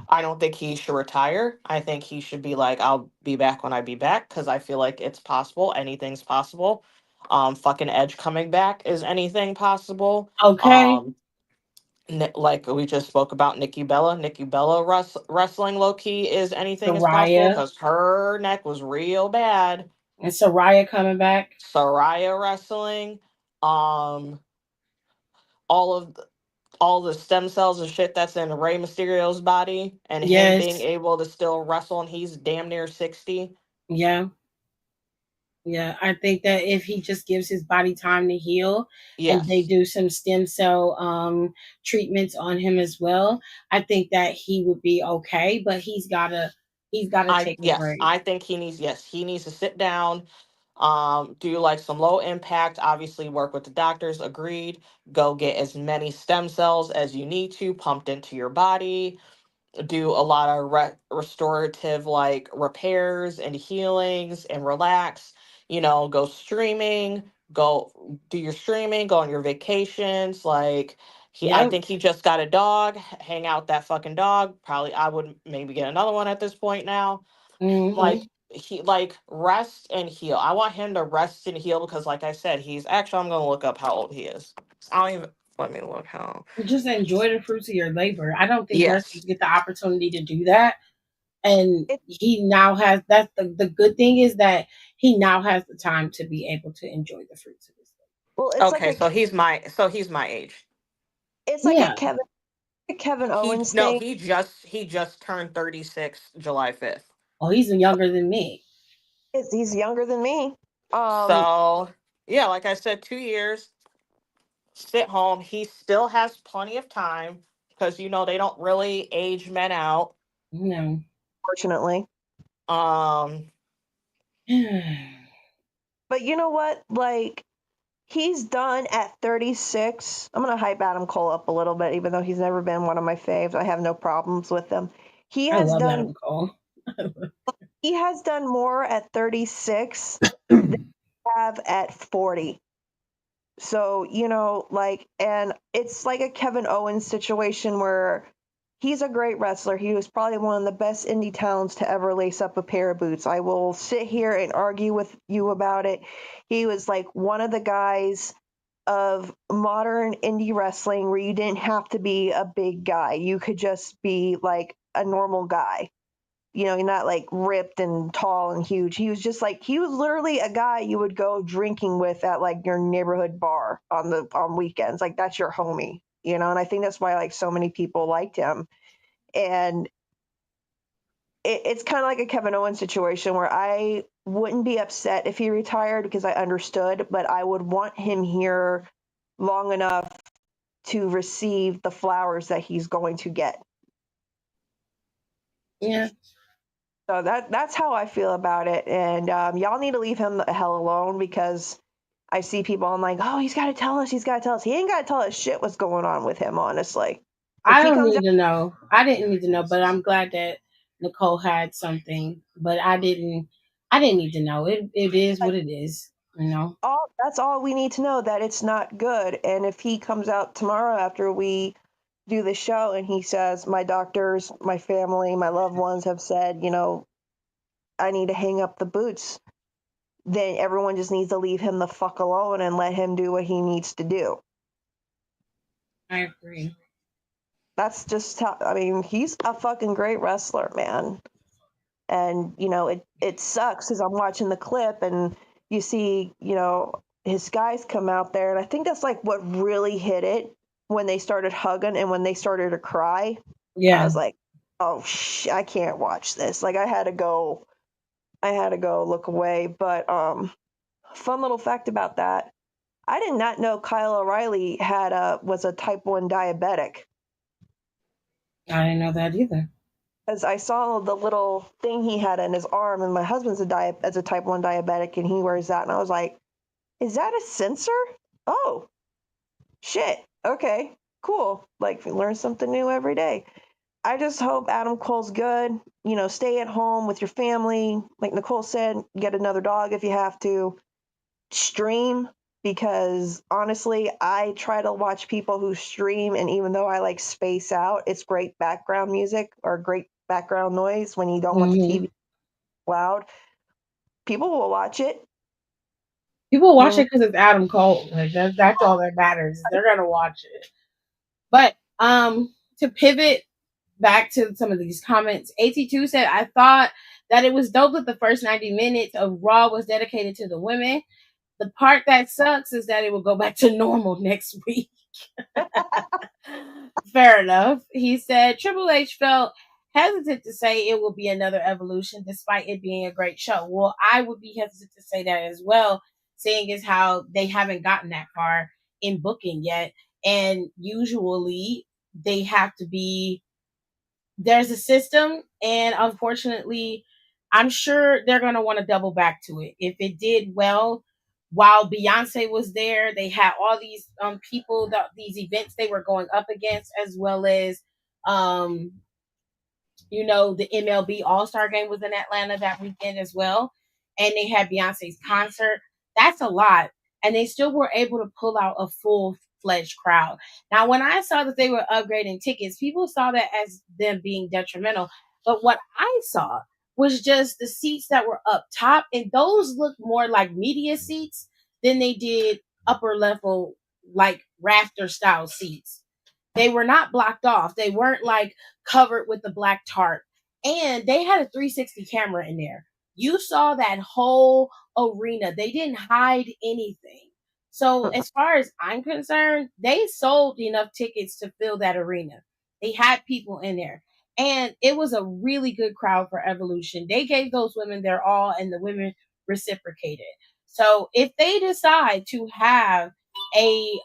I don't think he should retire. I think he should be like, I'll be back when I be back, because I feel like it's possible. Anything's possible. Fucking Edge coming back is anything possible. Okay. Like we just spoke about Nikki Bella. Nikki Bella wrestling low key is anything is possible Soraya because her neck was real bad. and Soraya coming back. Soraya wrestling. Um, all of all the stem cells and shit that's in Rey Mysterio's body, and him being Yes. able to still wrestle, and he's damn near 60. Yeah. Yeah. I think that if he just gives his body time to heal and they Yes. do some stem cell treatments on him as well, I think that he would be okay. But he's gotta take a break. I think he needs to sit down, do like some low impact, obviously work with the doctors, agreed, go get as many stem cells as you need to pumped into your body, do a lot of restorative like repairs and healings and relax, go streaming, go do your streaming, go on your vacations. Like I Yeah. think he just got a dog, hang out that fucking dog. Probably I would maybe get another one at this point now. Like Mm-hmm. he like rest and heal. I want him to rest and heal because like I said, he's actually, I'm gonna look up how old he is. I don't even Let me look how. Just enjoy the fruits of your labor. I don't think Yes. wrestlers get the opportunity to do that. And It, he now has that's the good thing is that he now has the time to be able to enjoy the fruits of his well, Okay, so he's my age. it's like a labor. Kevin. The Kevin He Owens no, thing. he just turned 36 July 5th. Oh, he's younger than me. He's younger than me. Um, So, yeah, like I said, 2 years, sit home. He still has plenty of time because they don't really age men out. No. Fortunately. Um, But you know what? Like, he's done at 36. I'm gonna hype Adam Cole up a little bit, even though he's never been one of my faves. I have no problems with him. He I has love done Adam Cole. he has done more at 36 than I have at 40. So, like, and it's like a Kevin Owens situation where he's a great wrestler. He was probably one of the best indie talents to ever lace up a pair of boots. I will sit here and argue with you about it. He was like one of the guys of modern indie wrestling where you didn't have to be a big guy. You could just be like a normal guy. You're not like ripped and tall and huge. He was literally a guy you would go drinking with at like your neighborhood bar on weekends. Like that's your homie, and I think that's why like so many people liked him. And it's kind of like a Kevin Owens situation where I wouldn't be upset if he retired because I understood, but I would want him here long enough to receive the flowers that he's going to get. Yeah. So that's how I feel about it. And y'all need to leave him the hell alone because I see people, I'm like, oh, he's got to tell us. He's got to tell us. He ain't got to tell us shit what's going on with him, honestly. If I he don't comes need out, to know. I didn't need to know, but I'm glad that Nicole had something. But I didn't need to know. It is what it is, you know. that's all we need to know, that it's not good. And if he comes out tomorrow after we do the show and he says, my doctors, my family, my loved ones have said, I need to hang up the boots, then everyone just needs to leave him the fuck alone and let him do what he needs to do. I agree. That's just how, I mean, he's a fucking great wrestler, man. And, it sucks because I'm watching the clip and you see, his guys come out there. And I think that's like what really hit it when they started hugging and when they started to cry. I Yeah. was like, oh, I can't watch this. Like, I had to go look away. But, fun little fact about that. I did not know Kyle O'Reilly was a type 1 diabetic. I didn't know that either. As I saw the little thing he had in his arm, and my husband's as a type 1 diabetic, and he wears that, and I was like, is that a sensor? Oh, shit. Okay, cool. Like, learn something new every day. I just hope Adam Cole's good. Stay at home with your family. Like Nicole said, get another dog if you have to. Stream, because honestly, I try to watch people who stream, and even though I like space out, it's great background music or great background noise when you don't want the Hmm. TV loud. People will watch it. People watch Mm. it because it's Adam Cole. Like that's all that matters. They're gonna watch it. But to pivot back to some of these comments, AT2 said, I thought that it was dope that the first 90 minutes of Raw was dedicated to the women. The part that sucks is that it will go back to normal next week. Fair enough. He said Triple H felt hesitant to say it will be another evolution despite it being a great show. Well, I would be hesitant to say that as well, seeing as how they haven't gotten that far in booking yet. And usually they have to be, there's a system, and unfortunately, I'm sure they're going to want to double back to it. If it did well while Beyonce was there, they had all these people, these events they were going up against, as well as um the MLB All Star Game was in Atlanta that weekend as well, and they had Beyonce's concert. That's a lot, and they still were able to pull out a full fledged crowd. Now, when I saw that they were upgrading tickets, people saw that as them being detrimental. But what I saw was just the seats that were up top, and those looked more like media seats than they did upper level, like rafter style seats. They were not blocked off. They weren't like covered with the black tarp. And they had a 360 camera in there. You saw that whole arena. They didn't hide anything. So, as far as I'm concerned, they sold enough tickets to fill that arena. They had people in there. And it was a really good crowd for Evolution. They gave those women their all, and the women reciprocated. So if they decide to have a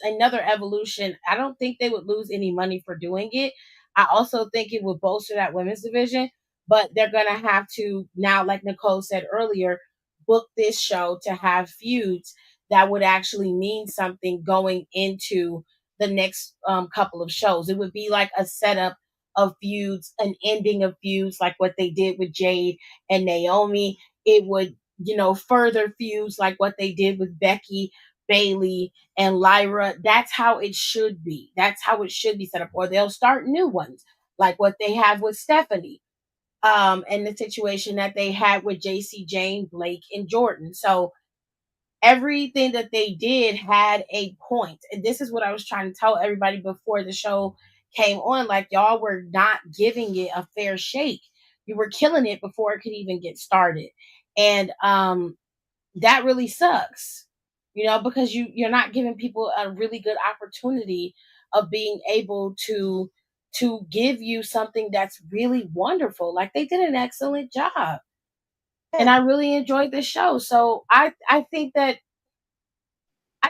another Evolution, I don't think they would lose any money for doing it. I also think it would bolster that women's division, but they're gonna have to now, like Nicole said earlier, book this show to have feuds that would actually mean something going into the next couple of shows. It would be like a setup of feuds, an ending of feuds, like what they did with Jade and Naomi. It would, further feuds like what they did with Becky, Bailey, and Lyra. That's how it should be. That's how it should be set up. Or they'll start new ones, like what they have with Stephanie, and the situation that they had with JC Jane, Blake, and Jordan. So everything that they did had a point. And this is what I was trying to tell everybody before the show came on. Like, y'all were not giving it a fair shake. You were killing it before it could even get started. And that really sucks. Because you're not giving people a really good opportunity of being able to give you something that's really wonderful. Like, they did an excellent job. And Yeah. I really enjoyed the show. So I think that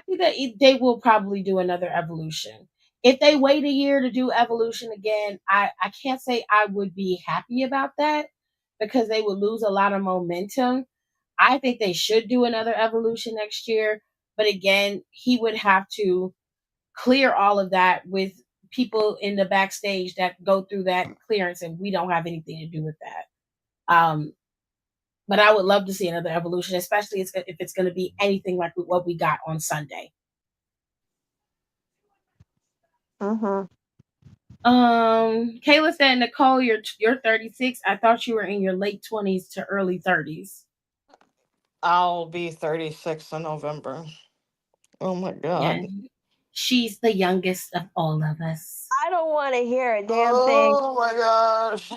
they will probably do another Evolution. If they wait a year to do Evolution again, I can't say I would be happy about that, because they would lose a lot of momentum. I think they should do another Evolution next year. But again, he would have to clear all of that with people in the backstage that go through that clearance, and we don't have anything to do with that. But I would love to see another Evolution, especially if it's going to be anything like what we got on Sunday. Mhm. Kayla said, Nicole, you're 36. I thought you were in your late 20s to early 30s. I'll be 36 in November. Oh my Yeah, god. she's the youngest of all of us. I don't want to hear a damn thing. Oh my gosh.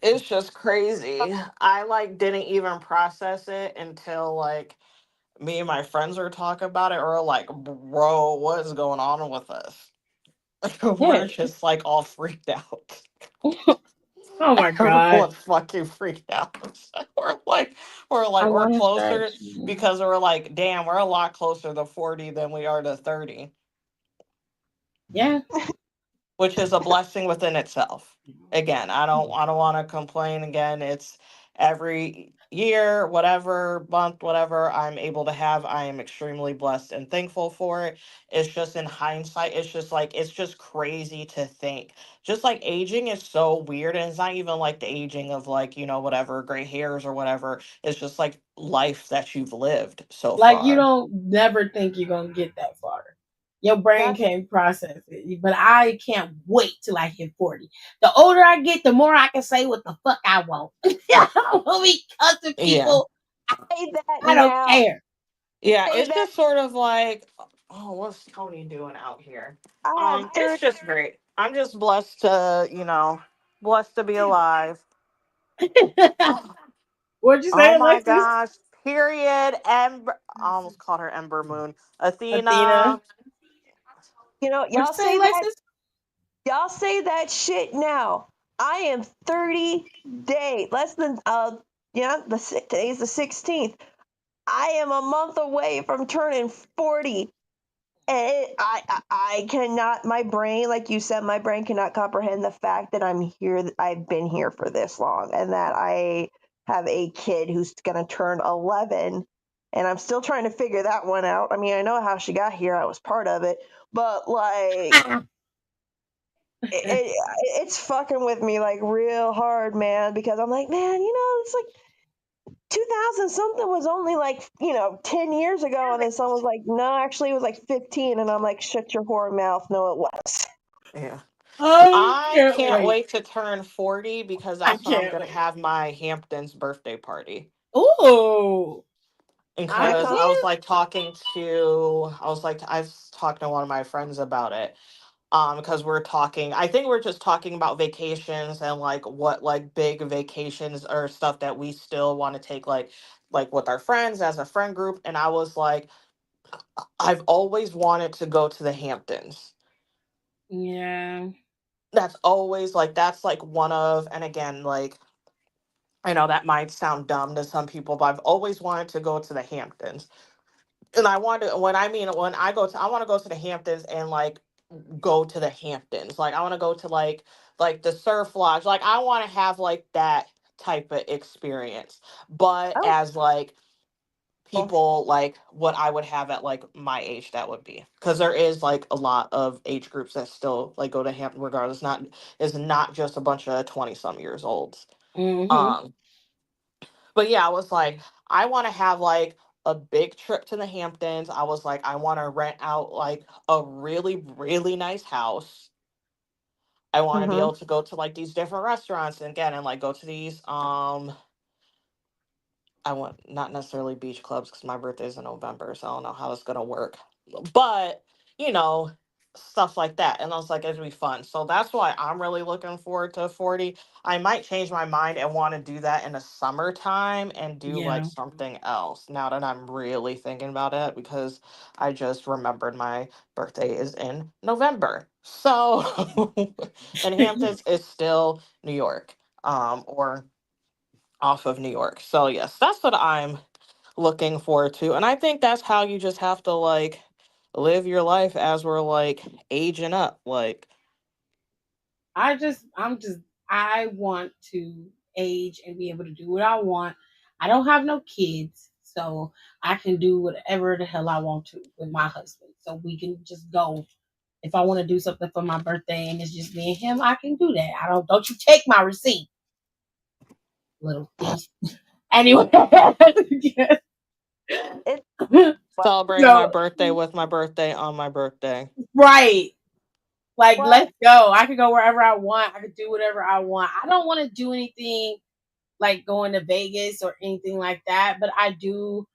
It's just crazy. I like didn't even process it until like me and my friends were talking about it, or like, bro, what is going on with us? Yeah. We're just like all freaked out. Oh my god. Everyone's fucking freaked out. we're like we're I like we're want to start. closer, because we're like, damn, we're a lot closer to 40 than we are to 30, Yeah. which is a blessing within itself. Again, I don't want to complain. Again, it's every year, whatever month, whatever I'm able to have, I am extremely blessed and thankful for it. It's just in hindsight, it's just like, it's just crazy to think. Just like aging is so weird, and it's not even like the aging of like, whatever, gray hairs or whatever. It's just like life that you've lived so Like, you far. don't never think you're gonna get that far. Your brain That's can't process it. But I can't wait till I hit 40. The older I get, the more I can say what the fuck I want. I will be cussing Yeah. people. say that I don't now. care. Yeah, Say it's that. just sort of like, oh, what's Tony doing out here? I have It's 30. just great. I'm just blessed to, blessed to be alive. What'd you say, Oh my Alexis? gosh. Period. Ember. I almost called her Ember Moon. Athena. Athena. What'd you say, Alexis? Y'all say that shit now. I am 30 days, less than yeah, today's the 16th. I am a month away from turning 40. And I cannot, my brain, like you said, my brain cannot comprehend the fact that I'm here, I've been here for this long, and that I have a kid who's going to turn 11, and I'm still trying to figure that one out. I mean, I know how she got here, I was part of it, but like, it's fucking with me like real hard, man, because I'm like, man, it's like 2000 something was only like 10 years ago, and then someone's like, no, actually it was like 15, and I'm like, shut your whore mouth. No, it was. Yeah. I I can't can't wait. wait to turn 40, because I that's when I'm can't going to wait. have my Hamptons birthday party. Ooh. I Because Okay. I was can't. like I was talking to one of my friends about it. Because we're talking, I think we're just talking about vacations, and like what like big vacations or stuff that we still want to take, like with our friends as a friend group. And I was like, I've always wanted to go to the Hamptons. Yeah. That's always like, that's like one of, and again, like, I know that might sound dumb to some people, but I've always wanted to go to the Hamptons. And I want to, when I go to, I want to go to the Hamptons and like go to the Hamptons. Like, I want to go to like the surf lodge. Like, I want to have like that type of experience, but Oh, as like people like what I would have at like my age, that would be, because there is like a lot of age groups that still like go to Hampton regardless. Not It's not just a bunch of 20 some years olds. Mm-hmm. Um, but yeah, I was like, I want to have like a big trip to the Hamptons. I was like, I want to rent out like a really, really nice house. I want to be mm-hmm. able to go to like these different restaurants and again and like go to these I want not necessarily beach clubs because my birthday's in November, so I don't know how it's gonna work. But you know, stuff like that. And I was like, it'd be fun. So that's why I'm really looking forward to 40. I might change my mind and want to do that in the summertime and do like Yeah. something else now that I'm really thinking about it because I just remembered my birthday is in November. So and Hamptons is still New York. Or off of New York. So yes, that's what I'm looking forward to. And I think that's how you just have to like live your life as we're like aging up. Like, I'm just, I want to age and be able to do what I want. I don't have no kids, so I can do whatever the hell I want to with my husband. So we can just go. If I want to do something for my birthday and it's just me and him, I can do that. Don't you take my receipt, little thief. Anyway, It's celebrating my so birthday with my birthday on my birthday. right. Like, what? let's go. I could go wherever I want. I could do whatever I want. I don't want to do anything like going to Vegas or anything like that, but I do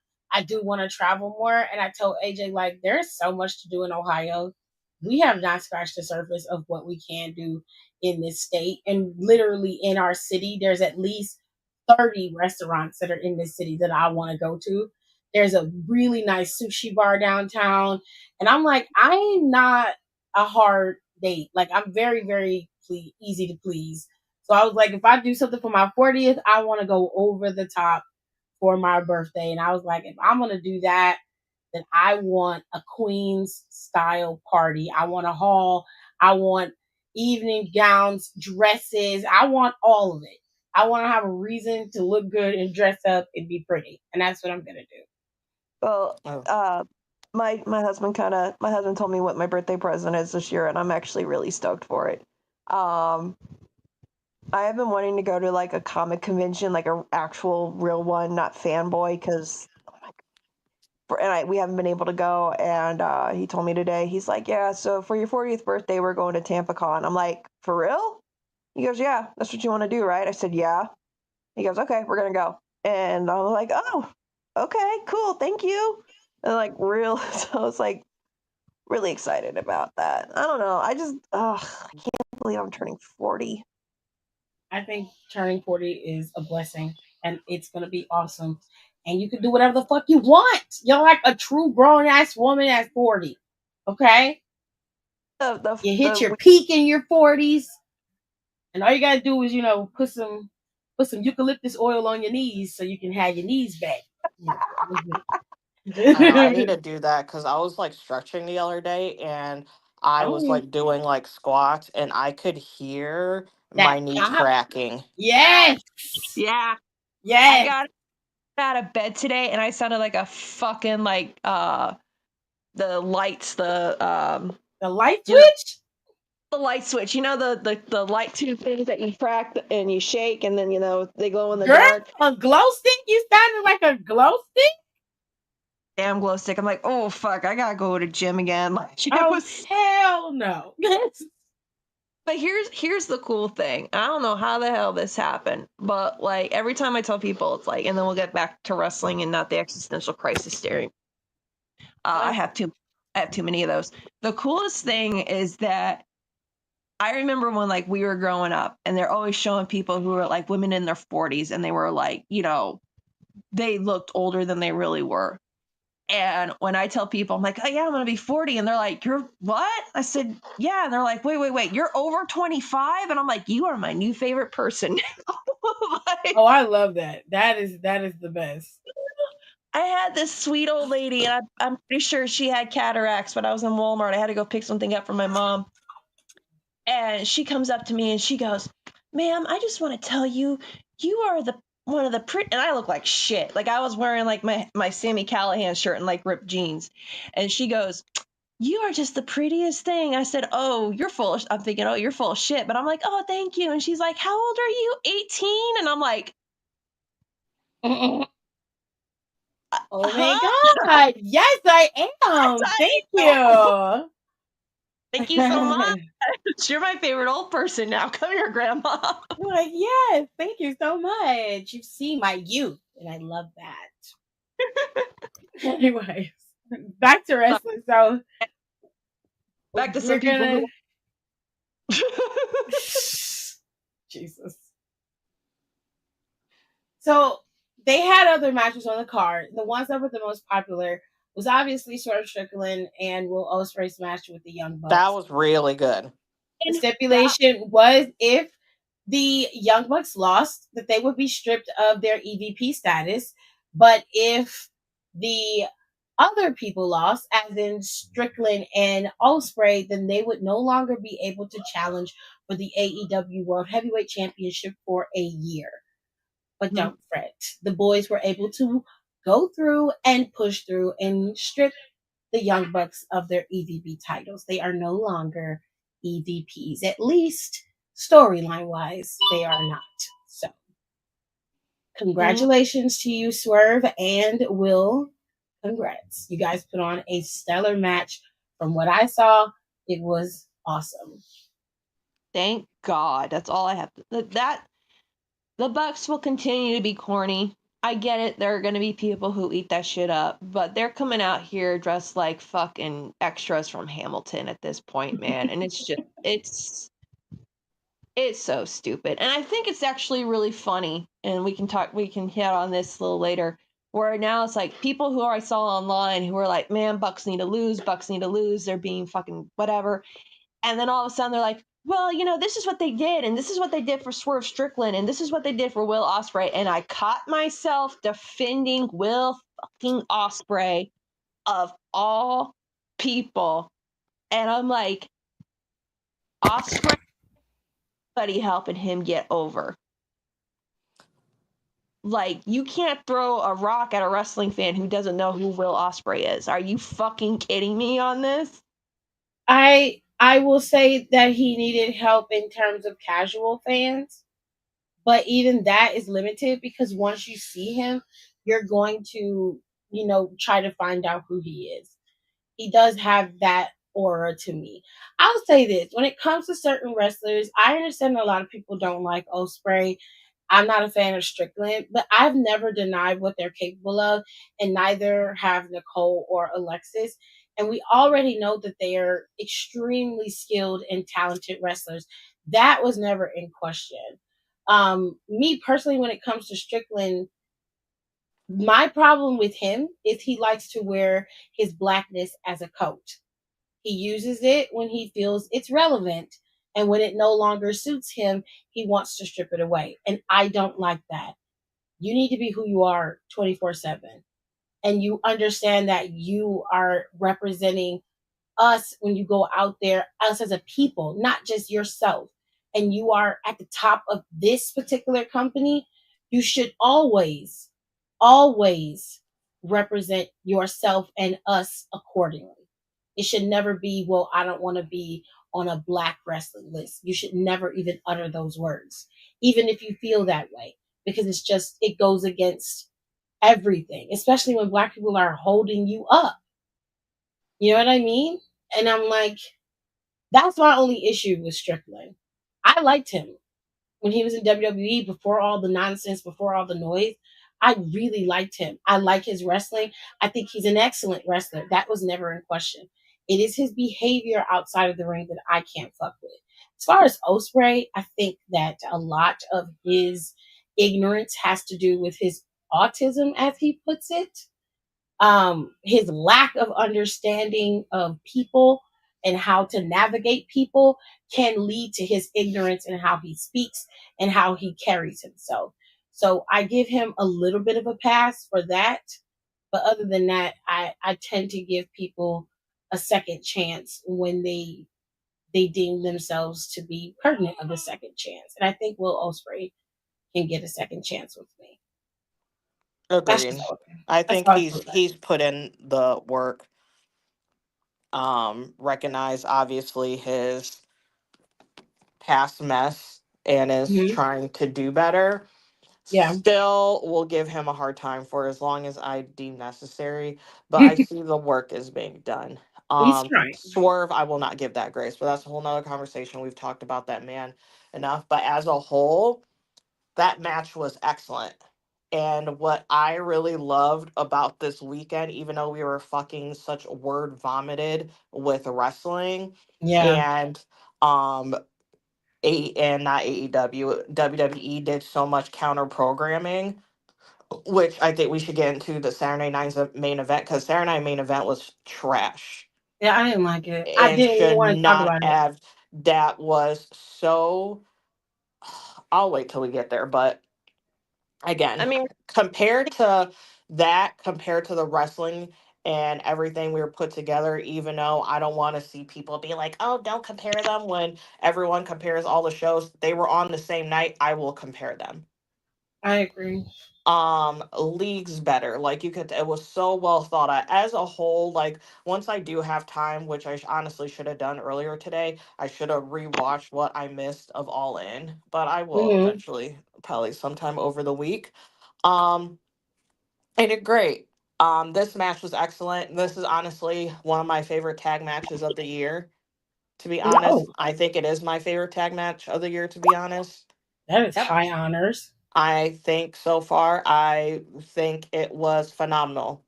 want to travel more. And I told AJ, like, there's so much to do in Ohio. We have not scratched the surface of what we can do in this state. And literally in our city, there's at least 30 restaurants that are in this city that I want to go to. There's a really nice sushi bar downtown. And I'm like, I'm not a hard date. Like, I'm very, very easy to please. So I was like, if I do something for my 40th, I want to go over the top for my birthday. And I was like, if I'm going to do that, then I want a Queen's style party. I want a hall. I want evening gowns, dresses. I want all of it. I want to have a reason to look good and dress up and be pretty. And that's what I'm going to do. Well, Oh, my husband my husband told me what my birthday present is this year, and I'm actually really stoked for it. Um, I have been wanting to go to like a comic convention, like a actual real one, not fanboy, because we haven't been able to go. And he told me today, he's like, yeah, so for your 40th birthday, we're going to Tampa Con. I'm like, for real? He goes, yeah, that's what you want to do, right? I said, yeah. He goes, okay, we're gonna go. And I'm like, oh, okay, cool, thank you. And like real, so I was like really excited about that. I don't know. I can't believe I'm turning 40. I think turning 40 is a blessing and it's going to be awesome. And you can do whatever the fuck you want. You're like a true grown ass woman at 40. Okay? The the You hit your the peak in your 40s, and all you gotta do is, put some eucalyptus oil on your knees so you can have your knees back. I know I need to do that because I was like stretching the other day and I was Oh, like doing like squats and I could hear that my knees pop. cracking. Yes. Yeah. I Yes. got out of bed today and I sounded like a fucking like the lights, The light you know switch? the light switch. You know the light tube things that you crack and you shake and then they glow in the Girl, dark. a glow stick? You sounded like a glow stick? Damn glow stick. I'm like, oh fuck, I gotta go to gym again. Like it Oh, was. hell no. But here's the cool thing. I don't know how the hell this happened, but like every time I tell people, it's like, and then we'll get back to wrestling and not the existential crisis staring. I have too many of those. The coolest thing is that I remember when like we were growing up, and they're always showing people who were like women in their 40s, and they were like, they looked older than they really were. And when I tell people, I'm like, oh yeah, I'm going to be 40. And they're like, you're what? I said, yeah. And they're like, wait, you're over 25? And I'm like, you are my new favorite person. Like, Oh, I love that. That is the best. I had this sweet old lady, and I'm pretty sure she had cataracts, but I was in Walmart. I had to go pick something up for my mom. And she comes up to me and she goes, ma'am, I just want to tell you, you are one of the pretty, and I look like shit. Like I was wearing like my Sammy Callahan shirt and like ripped jeans. And she goes, you are just the prettiest thing. I said, oh, I'm thinking, oh, you're full of shit. But I'm like, oh, thank you. And she's like, how old are you? 18? And I'm like, Oh my huh? God. Yes, I am. Thank you. Thank you so much. You're my favorite old person now. Come here, Grandma. I'm like, yes, thank you so much. You've seen my youth, and I love that. Anyways, back to wrestling. So Back to we're some people gonna who. Jesus. So they had other matches on the card. The ones that were the most popular was obviously Swerve Strickland and Will Ospreay's match with the Young Bucks. That was really good. The stipulation was if the Young Bucks lost, that they would be stripped of their EVP status. But if the other people lost, as in Strickland and Ospreay, then they would no longer be able to challenge for the AEW World Heavyweight Championship for a year. But don't fret. The boys were able to go through and push through and strip the Young Bucks of their EVP titles. They are no longer EVPs. At least storyline wise, they are not. So congratulations to you, Swerve and Will. Congrats. You guys put on a stellar match. From what I saw, it was awesome. Thank God. That's all I have. The Bucks will continue to be corny. I get it. There are going to be people who eat that shit up, but they're coming out here dressed like fucking extras from Hamilton at this point, man. And it's just, it's so stupid. And I think it's actually really funny. And we can hit on this a little later, where now it's like people who I saw online who are like, man, Bucks need to lose. They're being fucking whatever. And then all of a sudden they're like, well, this is what they did, and this is what they did for Swerve Strickland, and this is what they did for Will Ospreay. And I caught myself defending Will fucking Ospreay of all people. And I'm like, Ospreay, buddy, helping him get over. Like, you can't throw a rock at a wrestling fan who doesn't know who Will Ospreay is. Are you fucking kidding me on this? I will say that he needed help in terms of casual fans, but even that is limited because once you see him, you're going to, try to find out who he is. He does have that aura to me. I'll say this, when it comes to certain wrestlers, I understand a lot of people don't like Ospreay. I'm not a fan of Strickland, but I've never denied what they're capable of, and neither have Nicole or Alexis. And we already know that they are extremely skilled and talented wrestlers. That was never in question. Me personally, when it comes to Strickland, my problem with him is he likes to wear his blackness as a coat. He uses it when he feels it's relevant. And when it no longer suits him, he wants to strip it away. And I don't like that. You need to be who you are 24/7. And you understand that you are representing us when you go out there, us as a people, not just yourself. And you are at the top of this particular company, you should always represent yourself and us accordingly. It should never be, well, I don't want to be on a black wrestling list. You should never even utter those words, even if you feel that way, because it goes against everything, especially when black people are holding you up. You know what I mean? And I'm like, that's my only issue with Strickland. I liked him when he was in WWE before all the nonsense, before all the noise. I really liked him. I like his wrestling. I think he's an excellent wrestler. That was never in question. It is his behavior outside of the ring that I can't fuck with. As far as Ospreay, I think that a lot of his ignorance has to do with his autism, as he puts it. His lack of understanding of people and how to navigate people can lead to his ignorance in how he speaks and how he carries himself. So I give him a little bit of a pass for that. But other than that, I tend to give people a second chance when they deem themselves to be pertinent of a second chance. And I think Will Ospreay can get a second chance with me. That's just Agreed. how, I that's think how I feel about he's put in the work. Recognize obviously his past mess and it. is trying to do better. Yeah. Still will give him a hard time for as long as I deem necessary, but I see the work is being done. He's trying. Swerve, I will not give that grace, but that's a whole nother conversation. We've talked about that man enough. But as a whole, that match was excellent. And what I really loved about this weekend, even though we were fucking such word vomited with wrestling Yeah. and um and not AEW, WWE did so much counter programming, which I think we should get into the Saturday night's main event because Saturday night main event was trash Yeah, I didn't like it. I and didn't even should want to talk not about it. have. That was so. I'll wait till we get there, but I again, mean, compared to the wrestling and everything we were put together, even though I don't want to see people be like, oh, don't compare them when everyone compares all the shows. They were on the same night. I will compare them. I agree. Leagues better, like you could, it was so well thought out as a whole. Like once I do have time, which honestly should have done earlier today, I should have rewatched what I missed of All In, but I will Hmm. eventually, probably sometime over the week. um and it great. This match was excellent. This is honestly one of my favorite tag matches of the year, to be honest. No, I think it is my favorite tag match of the year, to be honest. that is yep. high honors. I think so far, I think it was phenomenal.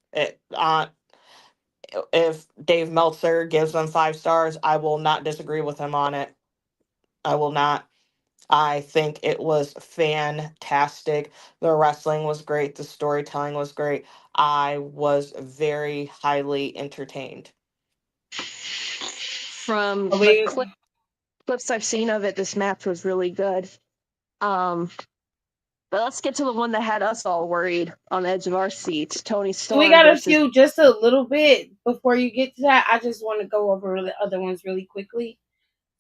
If Dave Meltzer gives them 5 stars, I will not disagree with him on it. I will not. I think it was fantastic. The wrestling was great. The storytelling was great. I was very highly entertained. From Are the we? clips I've seen of it, this match was really good. Um, but let's get to the one that had us all worried on the edge of our seats. Tony We Storm got a versus. few just a little bit before you get to that. I just want to go over the other ones really quickly.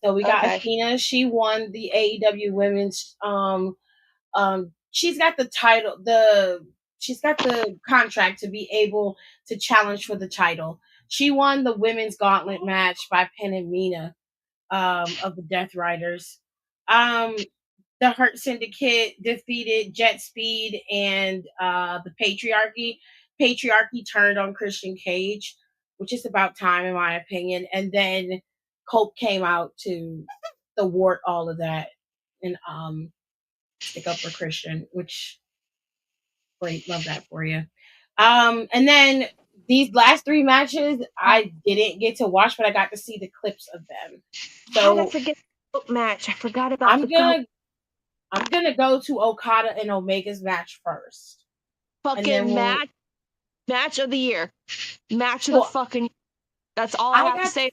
So we got Okay. Athena. She won the AEW Women's. She's got the title. She's got the contract to be able to challenge for the title. She won the women's gauntlet match by pinning Mina of the Death Riders. Um, the Hurt Syndicate defeated Jet Speed and the Patriarchy. Patriarchy turned on Christian Cage, which is about time in my opinion. And then Cope came out to thwart all of that and stick up for Christian, which great, love that for you. And then these last three matches I didn't get to watch, but I got to see the clips of them. How did I So forget the goat match? I forgot about I'm the goat. gonna go to Okada and Omega's match first, and then Fucking we'll. match of the year. Match of the So fucking. That's all I I have to got. say.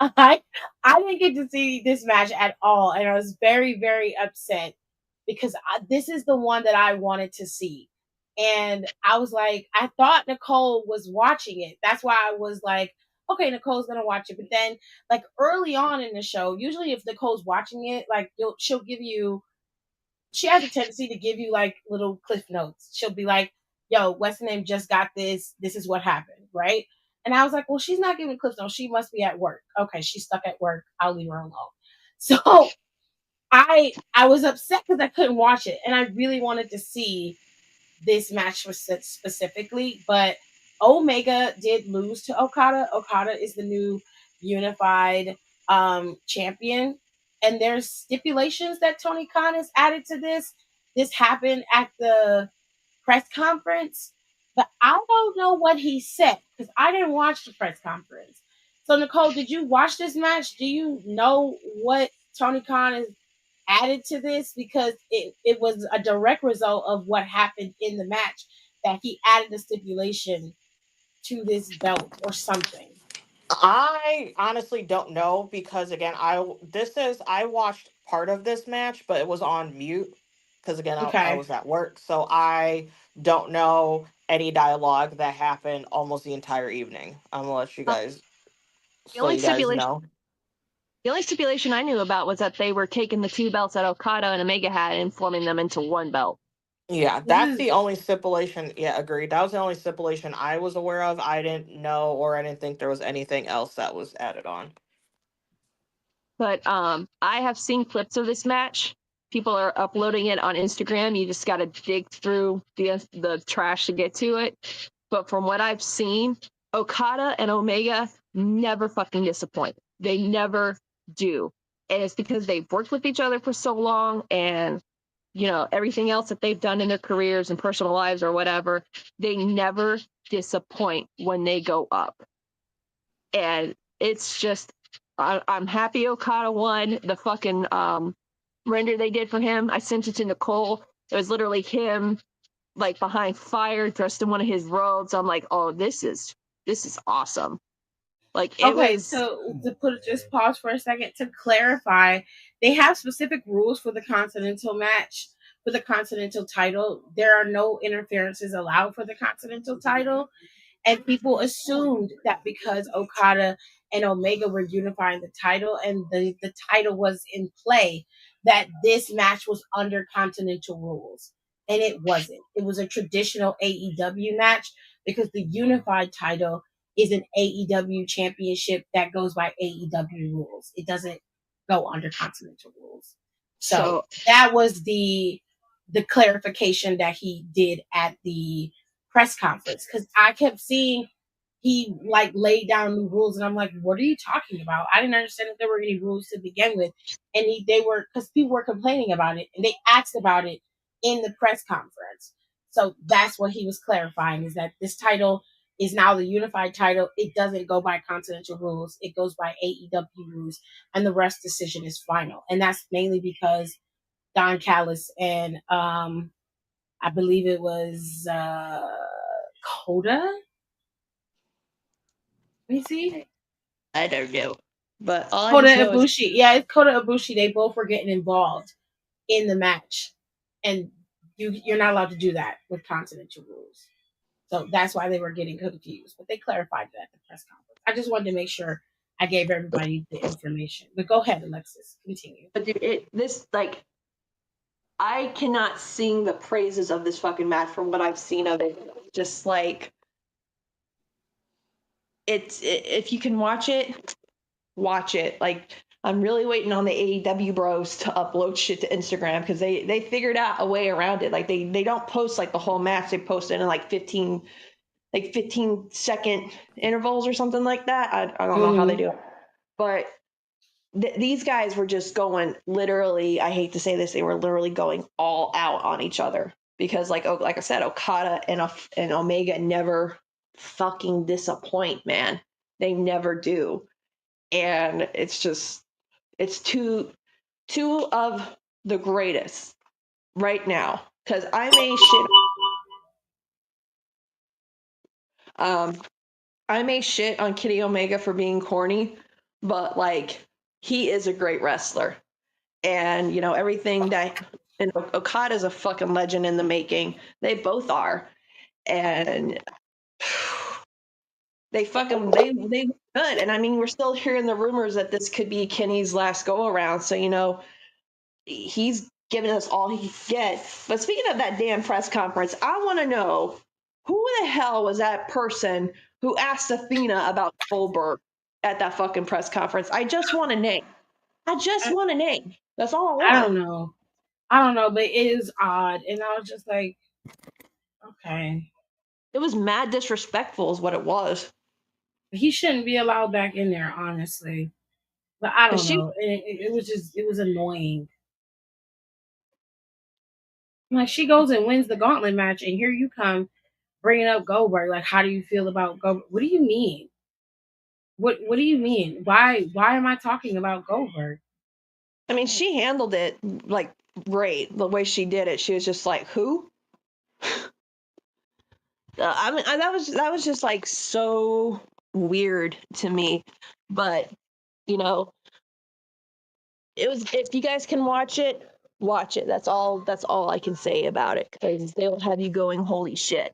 I I didn't get to see this match at all, and I was very very upset because this is the one that I wanted to see, and I was like, I thought Nicole was watching it. That's why I was like, okay, Nicole's gonna watch it. But then, like early on in the show, usually if Nicole's watching it, like she'll give you. She has a tendency to give you like little cliff notes. She'll be like, "Yo, what's the name? Just got this. This is what happened, right?" And I was like, "Well, she's not giving cliff notes. She must be at work. Okay, she's stuck at work. I'll leave her alone." So I was upset because I couldn't watch it, and I really wanted to see this match was specifically, but Omega did lose to Okada. Okada is the new unified champion, and there's stipulations that Tony Khan has added to this. This happened at the press conference, but I don't know what he said because I didn't watch the press conference. So Nicole, did you watch this match? Do you know what Tony Khan has added to this? Because it was a direct result of what happened in the match that he added a stipulation to this belt or something. I honestly don't know because again, I watched part of this match, but it was on mute because again, I Okay. was at work, so I don't know any dialogue that happened almost the entire evening. I'm gonna let you Uh, guys, The so only you guys stipulation know. the only stipulation I knew about was that they were taking the two belts that Okada and Omega had and forming them into one belt. Yeah, This that's is the only stipulation. Yeah, agreed. That was the only stipulation I was aware of. I didn't know or I didn't think there was anything else that was added on. But I have seen clips of this match. People are uploading it on Instagram. You just got to dig through the trash to get to it. But from what I've seen, Okada and Omega never fucking disappoint. They never do. And it's because they've worked with each other for so long and everything else that they've done in their careers and personal lives or whatever, they never disappoint when they go up. And it's just I'm happy Okada won. The fucking render they did for him, I sent it to Nicole. It was literally him like behind fire, dressed in one of his robes. I'm like, oh, this is awesome. Like it okay. was. So to just pause for a second to clarify, they have specific rules for the Continental match. For the Continental title, there are no interferences allowed for the Continental title. And people assumed that because Okada and Omega were unifying the title and the title was in play, that this match was under Continental rules. And it wasn't. It was a traditional AEW match because the unified title is an AEW championship that goes by AEW rules. It doesn't go under Continental rules. So So that was the clarification that he did at the press conference because I kept seeing he like laid down new rules and I'm like, what are you talking about? I didn't understand that there were any rules to begin with. And they were because people were complaining about it and they asked about it in the press conference. So that's what he was clarifying is that this title is now the unified title. It doesn't go by Continental rules. It goes by AEW rules and the rest decision is final. And that's mainly because Don Callis and I believe it was Coda. Let me see. I don't know. But all I Kota just know is Ibushi. Yeah, it's Kota Ibushi. They both were getting involved in the match. And you're not allowed to do that with continental rules. So that's why they were getting confused. But they clarified that at the press conference. I just wanted to make sure I gave everybody the information. But go ahead, Alexis. Continue. but this like I cannot sing the praises of this fucking match from what I've seen of it. Just like if you can watch it, watch it. Like I'm really waiting on the AEW bros to upload shit to Instagram because they figured out a way around it. Like they don't post like the whole match. They post it in like 15-second intervals or something like that. I don't know how they do it, but these guys were just going literally. I hate to say this, they were literally going all out on each other because like I said, Okada and Omega never fucking disappoint, man. They never do. And it's two of the greatest right now. Because I may shit on Kenny Omega for being corny, but like he is a great wrestler. And everything that and Okada's a fucking legend in the making. They both are. And they good. And I mean, we're still hearing the rumors that this could be Kenny's last go around. So he's giving us all he can get. But speaking of that damn press conference, I want to know who the hell was that person who asked Athena about Goldberg at that fucking press conference? I just want a name. I just want a name. That's all I I want. don't know. I don't know, but it is odd. And I was just like, okay. It was mad disrespectful, is what it was. He shouldn't be allowed back in there, honestly. But I Cause don't she, know. It was just, it was annoying. Like, she goes and wins the gauntlet match, and here you come bringing up Goldberg. Like, how do you feel about Goldberg? What do you mean? What do you mean? Why am I talking about Goldberg? I mean, she handled it like great. The way she did it, she was just like, "Who?" I mean, that was just like so weird to me, but you know, it was. If you guys can watch it, watch it. That's all. That's all I can say about it because they'll have you going, holy shit.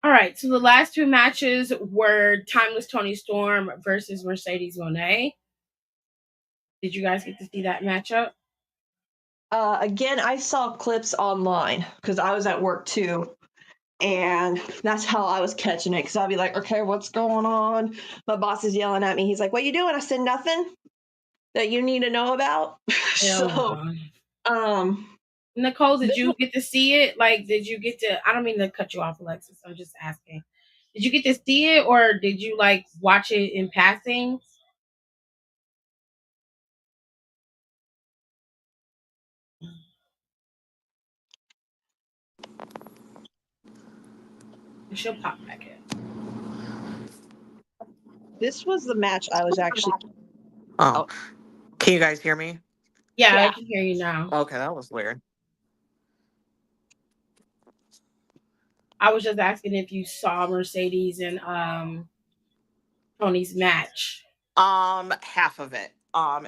All right, so the last two matches were Timeless Tony Storm versus Mercedes Moné. Did you guys get to see that matchup? Again, I saw clips online because I was at work too. And that's how I was catching it because I'd be like, okay, what's going on? My boss is yelling at me. He's like, what you doing? I said, nothing that you need to know about. Hell So, no. Nicole, did you get to see it? Like, did you get to? I don't mean to cut you off, Alexis. I'm just asking. Did you get to see it, or did you like watch it in passing? She'll pop back in. this was the match I was actually. Oh, can you guys hear me? Yeah, I Yeah. can hear you now. Okay, that was weird. I was just asking if you saw Mercedes and Tony's match. Half of it.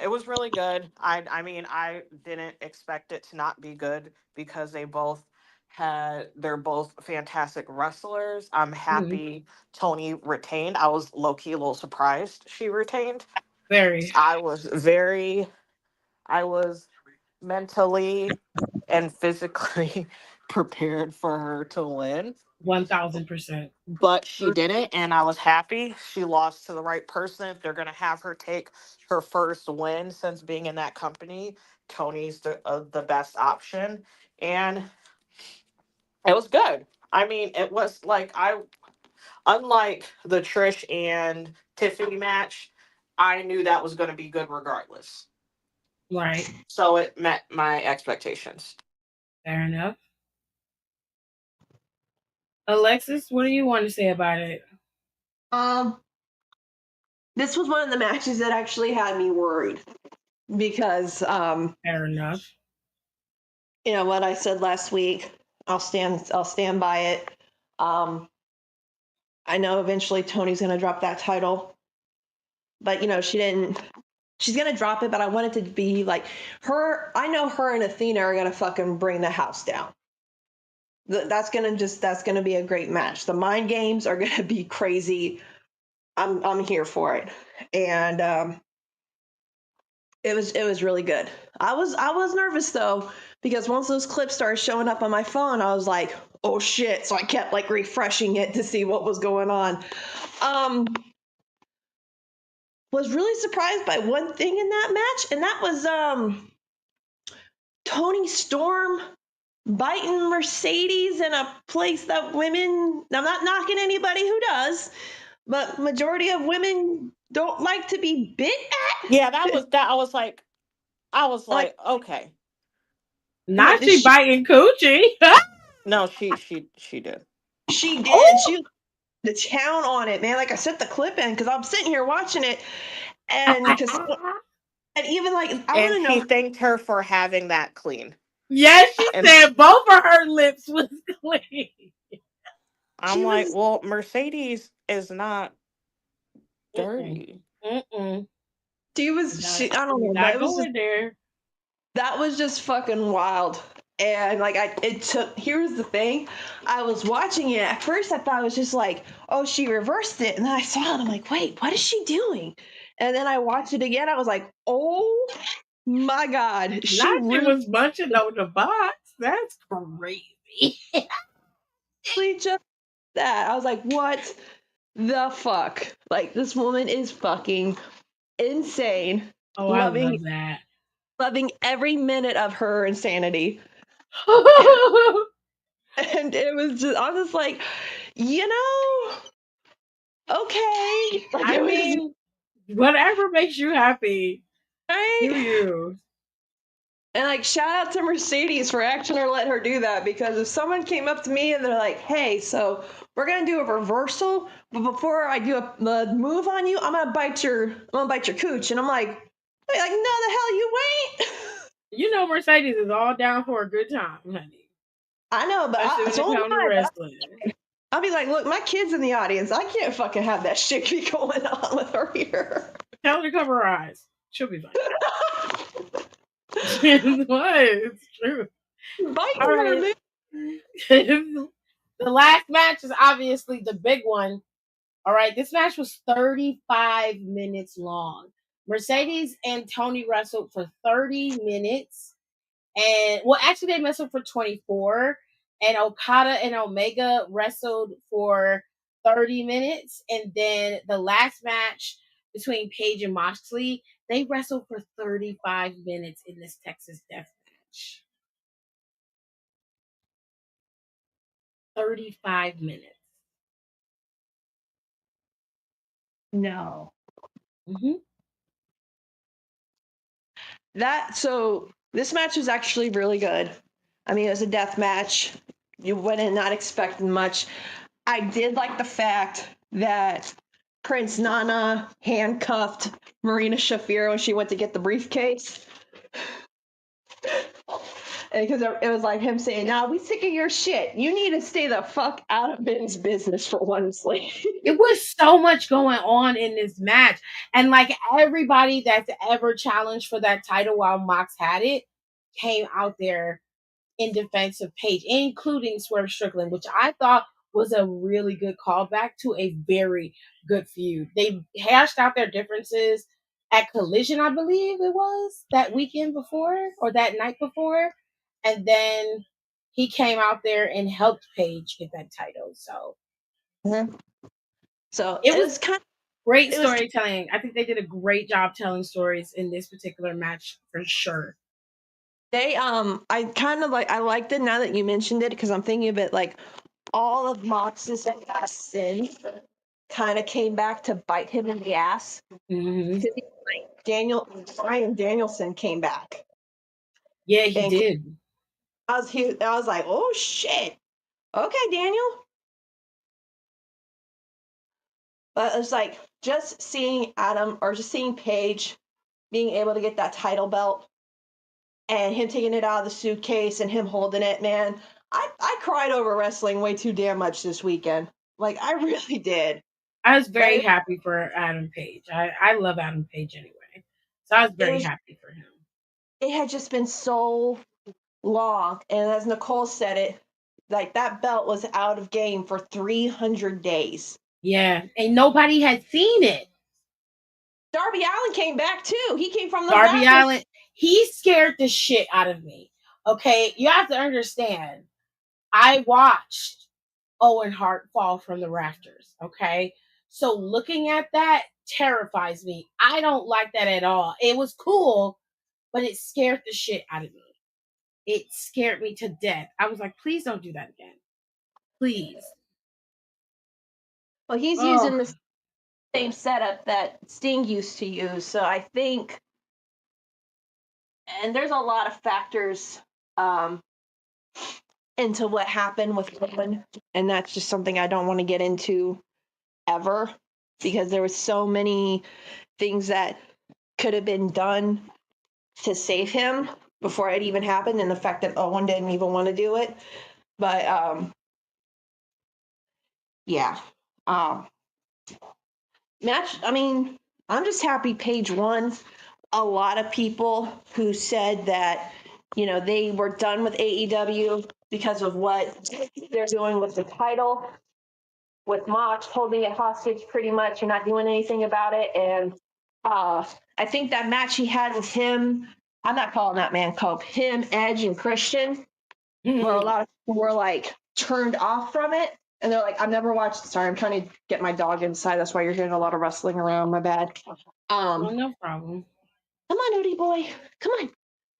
It was really good. I mean, I didn't expect it to not be good because they're both fantastic wrestlers. I'm happy Tony retained. I was low key a little surprised she retained. Very I was mentally and physically prepared for her to win. 1000%. But she didn't, and I was happy. She lost to the right person. They're gonna have her take her first win since being in that company. Tony's the best option, and it was good. I mean, it was like unlike the Trish and Tiffany match, I knew that was going to be good regardless. Right. So it met my expectations. Fair enough. Alexis, what do you want to say about it? This was one of the matches that actually had me worried because Fair enough. you know what I said last week. I'll stand by it. I know eventually Tony's gonna drop that title, but you know she didn't. She's gonna drop it, but I want it to be like her. I know her and Athena are gonna fucking bring the house down. That's gonna be a great match. The mind games are gonna be crazy. I'm here for it, and it was really good. I was nervous though because once those clips started showing up on my phone, I was like, oh shit! So I kept like refreshing it to see what was going on. Was really surprised by one thing in that match, and that was Tony Storm biting Mercedes in a place that women. I'm not knocking anybody who does, but majority of women don't like to be bit at. Yeah, that was that. I was like, okay. Not she biting coochie. No, she did. She did. Oh! She the town on it, man. Like I sent the clip in because I'm sitting here watching it, and even like I want to know. He thanked her for having that clean. Yes, she said both of her lips was clean. I'm like, well, Mercedes is not dirty. She was. I don't know. Not It was going there. That was just fucking wild. And like here's the thing, I was watching it at first. I thought it was just like, oh, she reversed it, and then I saw it. I'm like, wait, what is she doing? And then I watched it again. I was like, oh my god, she was munching on the box. That's crazy. Just that I was like, what the fuck? Like this woman is fucking insane. Oh, I love that. Loving every minute of her insanity. And it was just, I was just like, you know, okay. Like, I mean, whatever makes you happy. Right? Do you? And like, shout out to Mercedes for actually letting her do that, because if someone came up to me and they're like, hey, so we're gonna do a reversal, but before I do a move on you, I'm gonna bite your cooch, and I'm like, no, the hell you ain't. You know, Mercedes is all down for a good time, honey. I know, but Especially when so it am comes to I. wrestling. I'll be like, look, my kid's in the audience. I can't fucking have that shit be going on with her here. Tell her to cover her eyes. She'll be fine. What? It's true. Biting All her, right. man. The last match is obviously the big one. All right. This match was 35 minutes long. Mercedes and Tony wrestled for 30 minutes. And well, actually, they wrestled for 24. And Okada and Omega wrestled for 30 minutes. And then the last match between Paige and Moxley, they wrestled for 35 minutes in this Texas Death Match. 35 minutes. No. Mm-hmm. So this match was actually really good. I mean, it was a death match. You went in not expecting much. I did like the fact that Prince Nana handcuffed Marina Shafir when she went to get the briefcase. Because it was like him saying, "Nah, we sick of your shit. You need to stay the fuck out of Ben's business for once." It was so much going on in this match. And like everybody that's ever challenged for that title while Mox had it came out there in defense of Paige, including Swerve Strickland, which I thought was a really good callback to a very good feud. They hashed out their differences at Collision, I believe it was, that weekend before or that night before. And then he came out there and helped Paige get that title. So So it it was was kind of great it was storytelling. I think they did a great job telling stories in this particular match for sure. they I kind of like I liked it now that you mentioned it because I'm thinking of it like all of Mox's past sin kind of came back to bite him in the ass. Mm-hmm. Bryan Danielson came back. Yeah, he And did. I was like, oh shit. Okay, Daniel. But it's like just seeing Adam or just seeing Paige being able to get that title belt and him taking it out of the suitcase and him holding it, man. I cried over wrestling way too damn much this weekend. Like I really did. I was very Like happy for Adam Page. I love Adam Page anyway. So I was it very was happy for him. it had just been so long. And as Nicole said it, like that belt was out of game for 300 days. Yeah. And nobody had seen it. Darby Allin came back too. He came from the Darby back. Allin, he scared the shit out of me. Okay. You have to understand. I watched Owen Hart fall from the rafters. Okay. So looking at that terrifies me. I don't like that at all. It was cool, but it scared the shit out of me. It scared me to death. I was like, please don't do that again. Please. Well, he's Oh, using the same setup that Sting used to use. So I think, and there's a lot of factors um, into what happened with Owen, and that's just something I don't want to get into ever because there was so many things that could have been done to save him before it even happened, and the fact that Owen didn't even want to do it. But yeah, um, match. I mean, I'm just happy Paige won. A lot of people who said that they were done with AEW because of what they're doing with the title, with Mox holding it hostage pretty much and not doing anything about it. And I think that match he had with him, I'm not calling that man Cope, him, Edge, and Christian, where a lot of people were like turned off from it. And they're like, I've never watched. Sorry, I'm trying to get my dog inside. That's why you're hearing a lot of rustling around. My bad. well, no problem. Come on, Odie boy. Come on.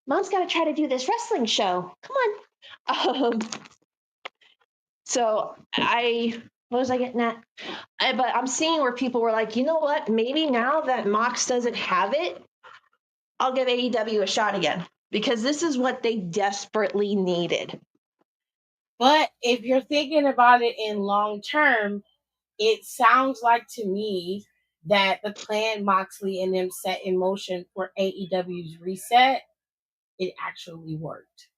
Mom's got to try to do this wrestling show. Come on. So what was I getting at? But I'm seeing where people were like, you know what? Maybe now that Mox doesn't have it, I'll give AEW a shot again because this is what they desperately needed. But if you're thinking about it in long term, it sounds like to me that the plan Moxley and them set in motion for AEW's reset, it actually worked.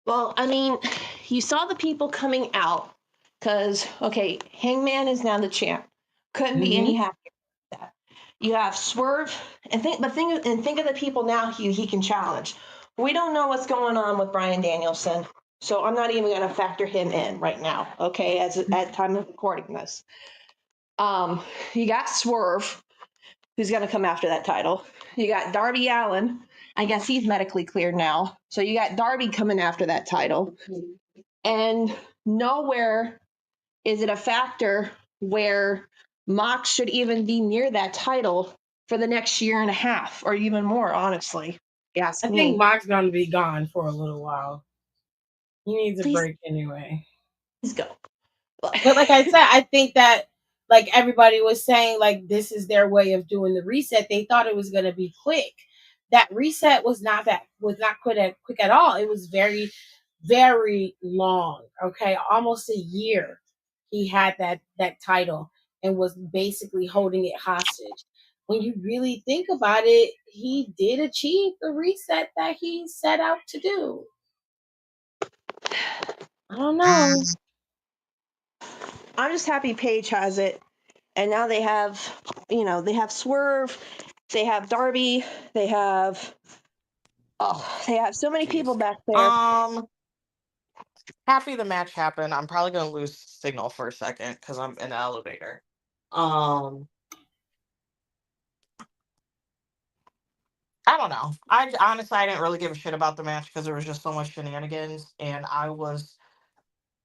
Well, I mean, you saw the people coming out because, okay, Hangman is now the champ. Couldn't be any happier with that. You have Swerve, and think of the people now he can challenge. We don't know what's going on with Bryan Danielson, so I'm not even going to factor him in right now. Okay, at time of recording this, you got Swerve, who's going to come after that title. You got Darby Allin. I guess he's medically cleared now. So you got Darby coming after that title. And nowhere is it a factor where Mox should even be near that title for the next year and a half or even more, honestly. Ask I me. think Mox's gonna be gone for a little while. He needs a Please, break anyway. please go. But like I said, I think that like everybody was saying, like this is their way of doing the reset. They thought it was gonna be quick. That reset was not quick at all. It was very, very long. Okay, almost a year. He had that title and was basically holding it hostage. When you really think about it, he did achieve the reset that he set out to do. I don't know. I'm just happy Paige has it. And now they have Swerve, they have Darby, they have so many people Jeez. back there. Happy the match happened. I'm probably gonna lose signal for a second because I'm in the elevator. I don't know. I didn't really give a shit about the match because there was just so much shenanigans, and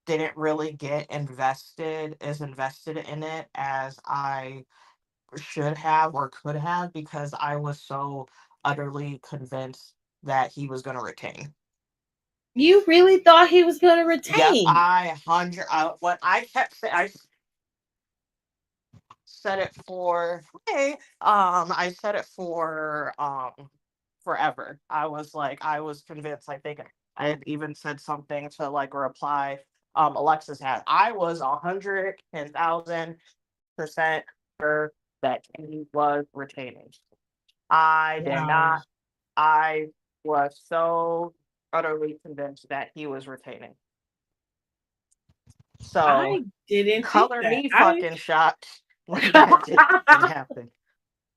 didn't really get invested in it as I should have or could have because I was so utterly convinced that he was going to retain. You really thought he was going to Yep, retain? what I kept saying, I said it for I said it for forever. I was convinced. I think I had even said something to like reply Alexis had. I was 110,000% sure that he was retaining. I did Wow. not. I was so utterly convinced that he was retaining. So I didn't think color that. me fucking shocked when that didn't happen.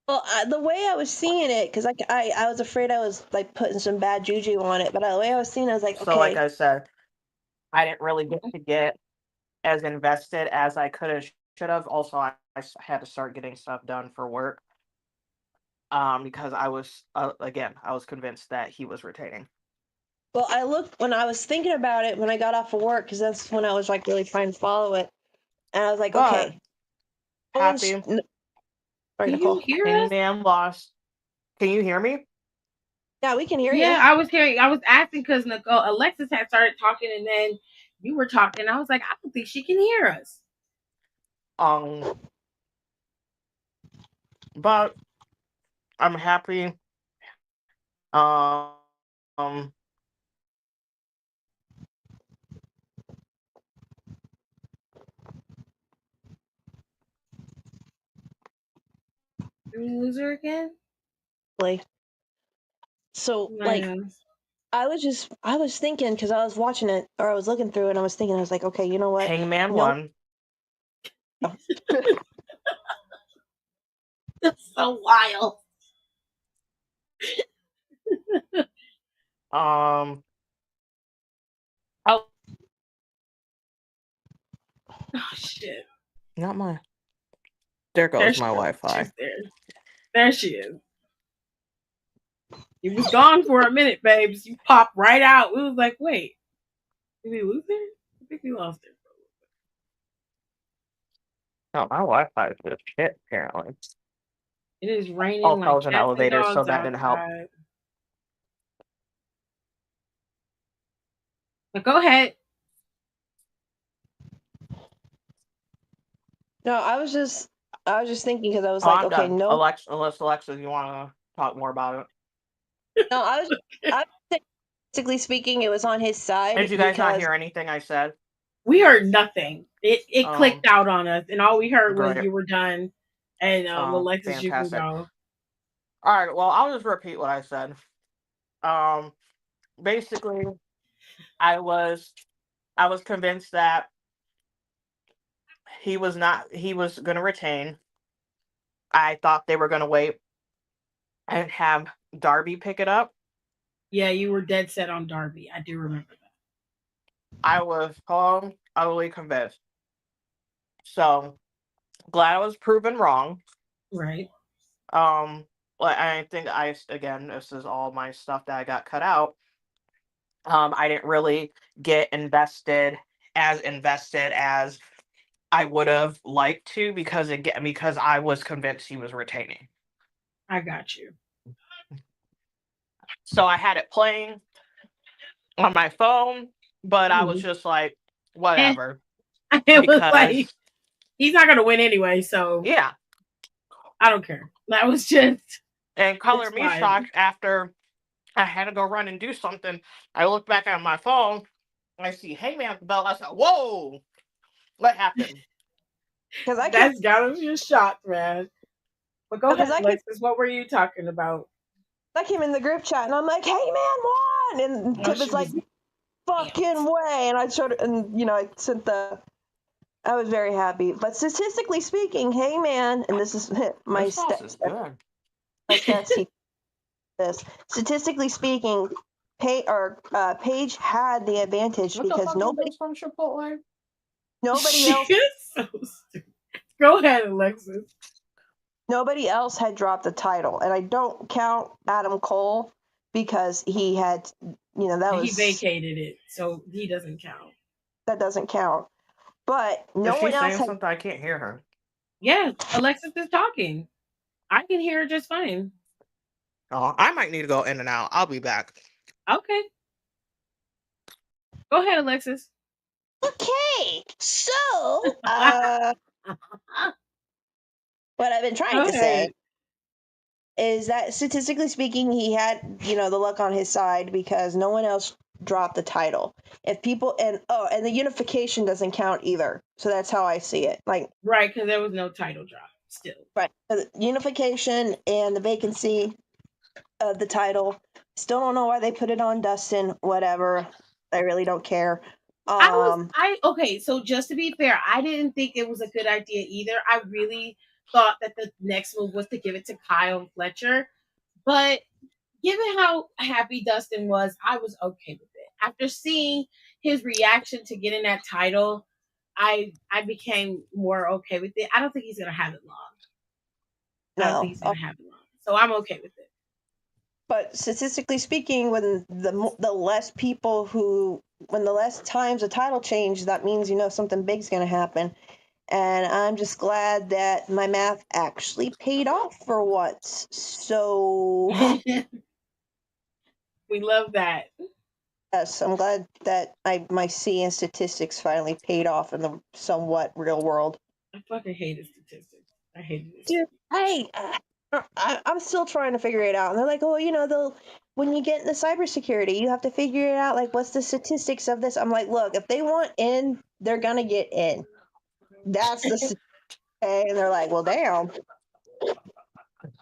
Well, the way I was seeing it, because I was afraid I was like putting some bad juju on it, but the way I was seeing it, I was like, So, like okay. I said, I didn't really get as invested as I could have, should have. Also, I had to start getting stuff done for work. Because I was I was convinced that he was retaining. Well, I looked when I was thinking about it when I got off of work, because that's when I was like really trying to follow it, and I was like, But okay. happy Sorry, Can you Nicole. hear us? Hangman lost. Can you hear me? Yeah, we can hear Yeah, you. I was hearing. I was asking because Nicole, Alexis had started talking, and then you were talking. I was like, I don't think she can hear us. But I'm happy. Um, Did we lose her again? So, I like, know. I was thinking because I was watching it or I was looking through it, and I was thinking, I was like, okay, you know what? Hangman No. won. That's so wild. Oh, Oh shit! not my. There There goes she my goes. Wi-Fi. She's there. There she is. You was gone for a minute, babes. You popped right out. We was like, wait, did we lose her? I think we lost her. No, my Wi-Fi is just shit. Apparently. It is raining Also, I like was in cats and elevator, so dogs that didn't help. outside. But go ahead. No, I was just thinking because I was Oh, like, I'm okay, done. no, Unless Alexa, you want to talk more about no, I was basically speaking, it was on his it? side Did you guys not because hear anything I said? We heard nothing. It clicked out on us, and all we heard was Great. you were done. And Alexis, you can Fantastic. go. All right. Well, I'll just repeat what I said. Basically, I was convinced that he was going to retain. I thought they were going to wait and have Darby pick it up. Yeah, you were dead set on Darby. I do remember that. I was utterly convinced. So glad I was proven wrong. Right. Well, I think again, this is all my stuff that I got cut out. I didn't really get invested as I would have liked to because I was convinced he was retaining. I got you. So I had it playing on my phone, but I was just like, whatever. It was like, he's not gonna win anyway, so yeah, I don't care. That was just. And color me shocked after I had to go run and do something. I looked back at my phone. I see Heyman at the bell. I said, "Whoa, what happened?" Because that's gotta be a shock, man. But go ahead, Alexis. What were you talking about? I came in the group chat and I'm like, "Hey, man, won!" And Tip was like, "Fucking way!" And I showed, and I sent the. I was very happy, but statistically speaking, hey, man, and this is my stats. My stats. This statistically speaking, Paige had the advantage because nobody else. So stupid. Go ahead, Alexis. Nobody else had dropped the title, and I don't count Adam Cole because he had, he vacated it, so he doesn't count. That doesn't count. But no one else saying something. I can't hear her. Yeah, Alexis is talking. I can hear her just fine. Oh, I might need to go in and out. I'll be back. Okay. Go ahead, Alexis. Okay, so what I've been trying to say is that statistically speaking, he had, the luck on his side because no one else dropped the title. If people and the unification doesn't count either. So that's how I see it. Like right, because there was no title drop still. Right. Unification and the vacancy of the title. Still don't know why they put it on Dustin. Whatever. I really don't care. Okay, so just to be fair, I didn't think it was a good idea either. I really thought that the next move was to give it to Kyle and Fletcher. But given how happy Dustin was, I was okay with it. After seeing his reaction to getting that title, I became more okay with it. I don't think he's gonna have it long. I don't think he's gonna have it long. So I'm okay with it. But statistically speaking, when the less times a title change, that means something big's gonna happen. And I'm just glad that my math actually paid off for once. So we love that. Yes, I'm glad that my C in statistics finally paid off in the somewhat real world. I fucking hated statistics. I hated it. Dude, I'm still trying to figure it out. And they're like, oh, when you get into cybersecurity, you have to figure it out. Like, what's the statistics of this? I'm like, look, if they want in, they're gonna get in. That's the okay. And they're like, well, damn.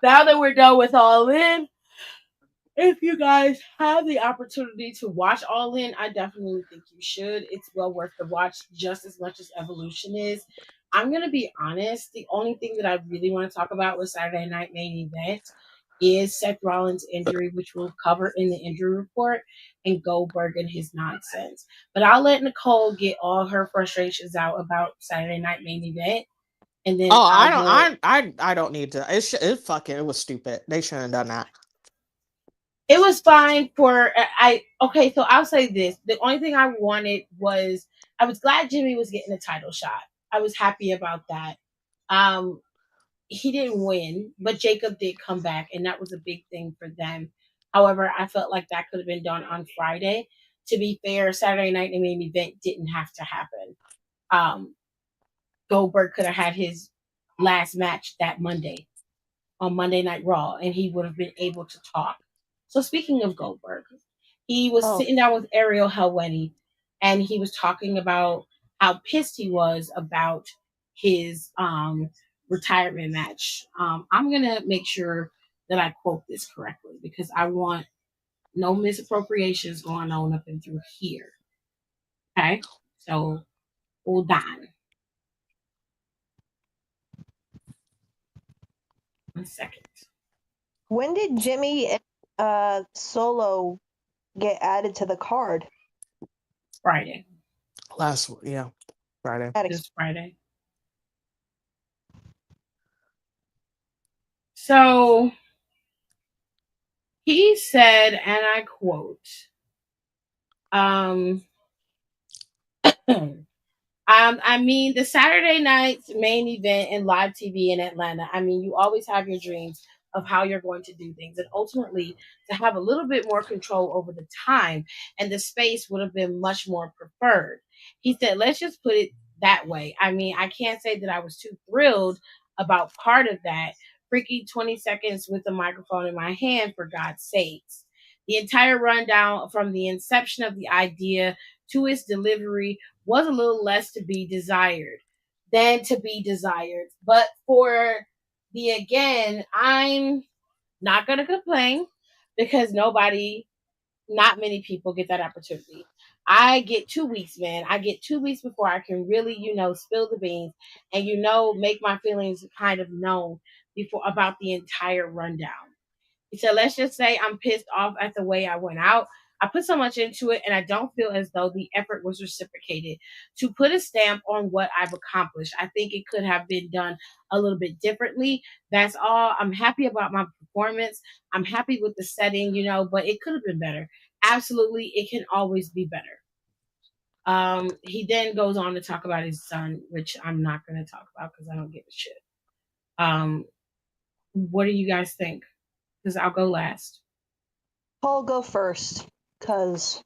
Now that we're done with All In, if you guys have the opportunity to watch All In, I definitely think you should. It's well worth the watch just as much as Evolution is. I'm going to be honest. The only thing that I really want to talk about with Saturday Night Main Event is Seth Rollins' injury, which we'll cover in the injury report, and Goldberg and his nonsense. But I'll let Nicole get all her frustrations out about Saturday Night Main Event. And then I don't need to. It was stupid. They shouldn't have done that. It was fine for okay, so I'll say this. The only thing I wanted was I was glad Jimmy was getting a title shot. I was happy about that. He didn't win, but Jacob did come back, and that was a big thing for them. However, I felt like that could have been done on Friday. To be fair, Saturday night in the main event didn't have to happen. Goldberg could have had his last match that Monday on Monday Night Raw, and he would have been able to talk. So speaking of Goldberg, he was sitting down with Ariel Helwani, and he was talking about how pissed he was about his retirement match. I'm gonna make sure that I quote this correctly because I want No misappropriations going on up and through here. Okay, so hold on. 1 second. When did Jimmy and Solo get added to the card? Friday. Friday. This Friday. So he said, and I quote, I mean, the Saturday night's main event in live TV in Atlanta. I mean, you always have your dreams of how you're going to do things, and ultimately to have a little bit more control over the time and the space would have been much more preferred. He said, let's just put it that way. I mean, I can't say that I was too thrilled about part of that. Freaky 20 seconds with the microphone in my hand, for God's sakes. The entire rundown from the inception of the idea to its delivery was a little less to be desired than to be desired. But for the again, I'm not going to complain because not many people get that opportunity. I get 2 weeks, man. I get 2 weeks before I can really, spill the beans and, make my feelings kind of known before about the entire rundown. He said, let's just say I'm pissed off at the way I went out. I put so much into it and I don't feel as though the effort was reciprocated. To put a stamp on what I've accomplished, I think it could have been done a little bit differently. That's all. I'm happy about my performance. I'm happy with the setting, but it could have been better. Absolutely, it can always be better. He then goes on to talk about his son, which I'm not going to talk about because I don't give a shit. What do you guys think? Because I'll go last. Paul, go first, because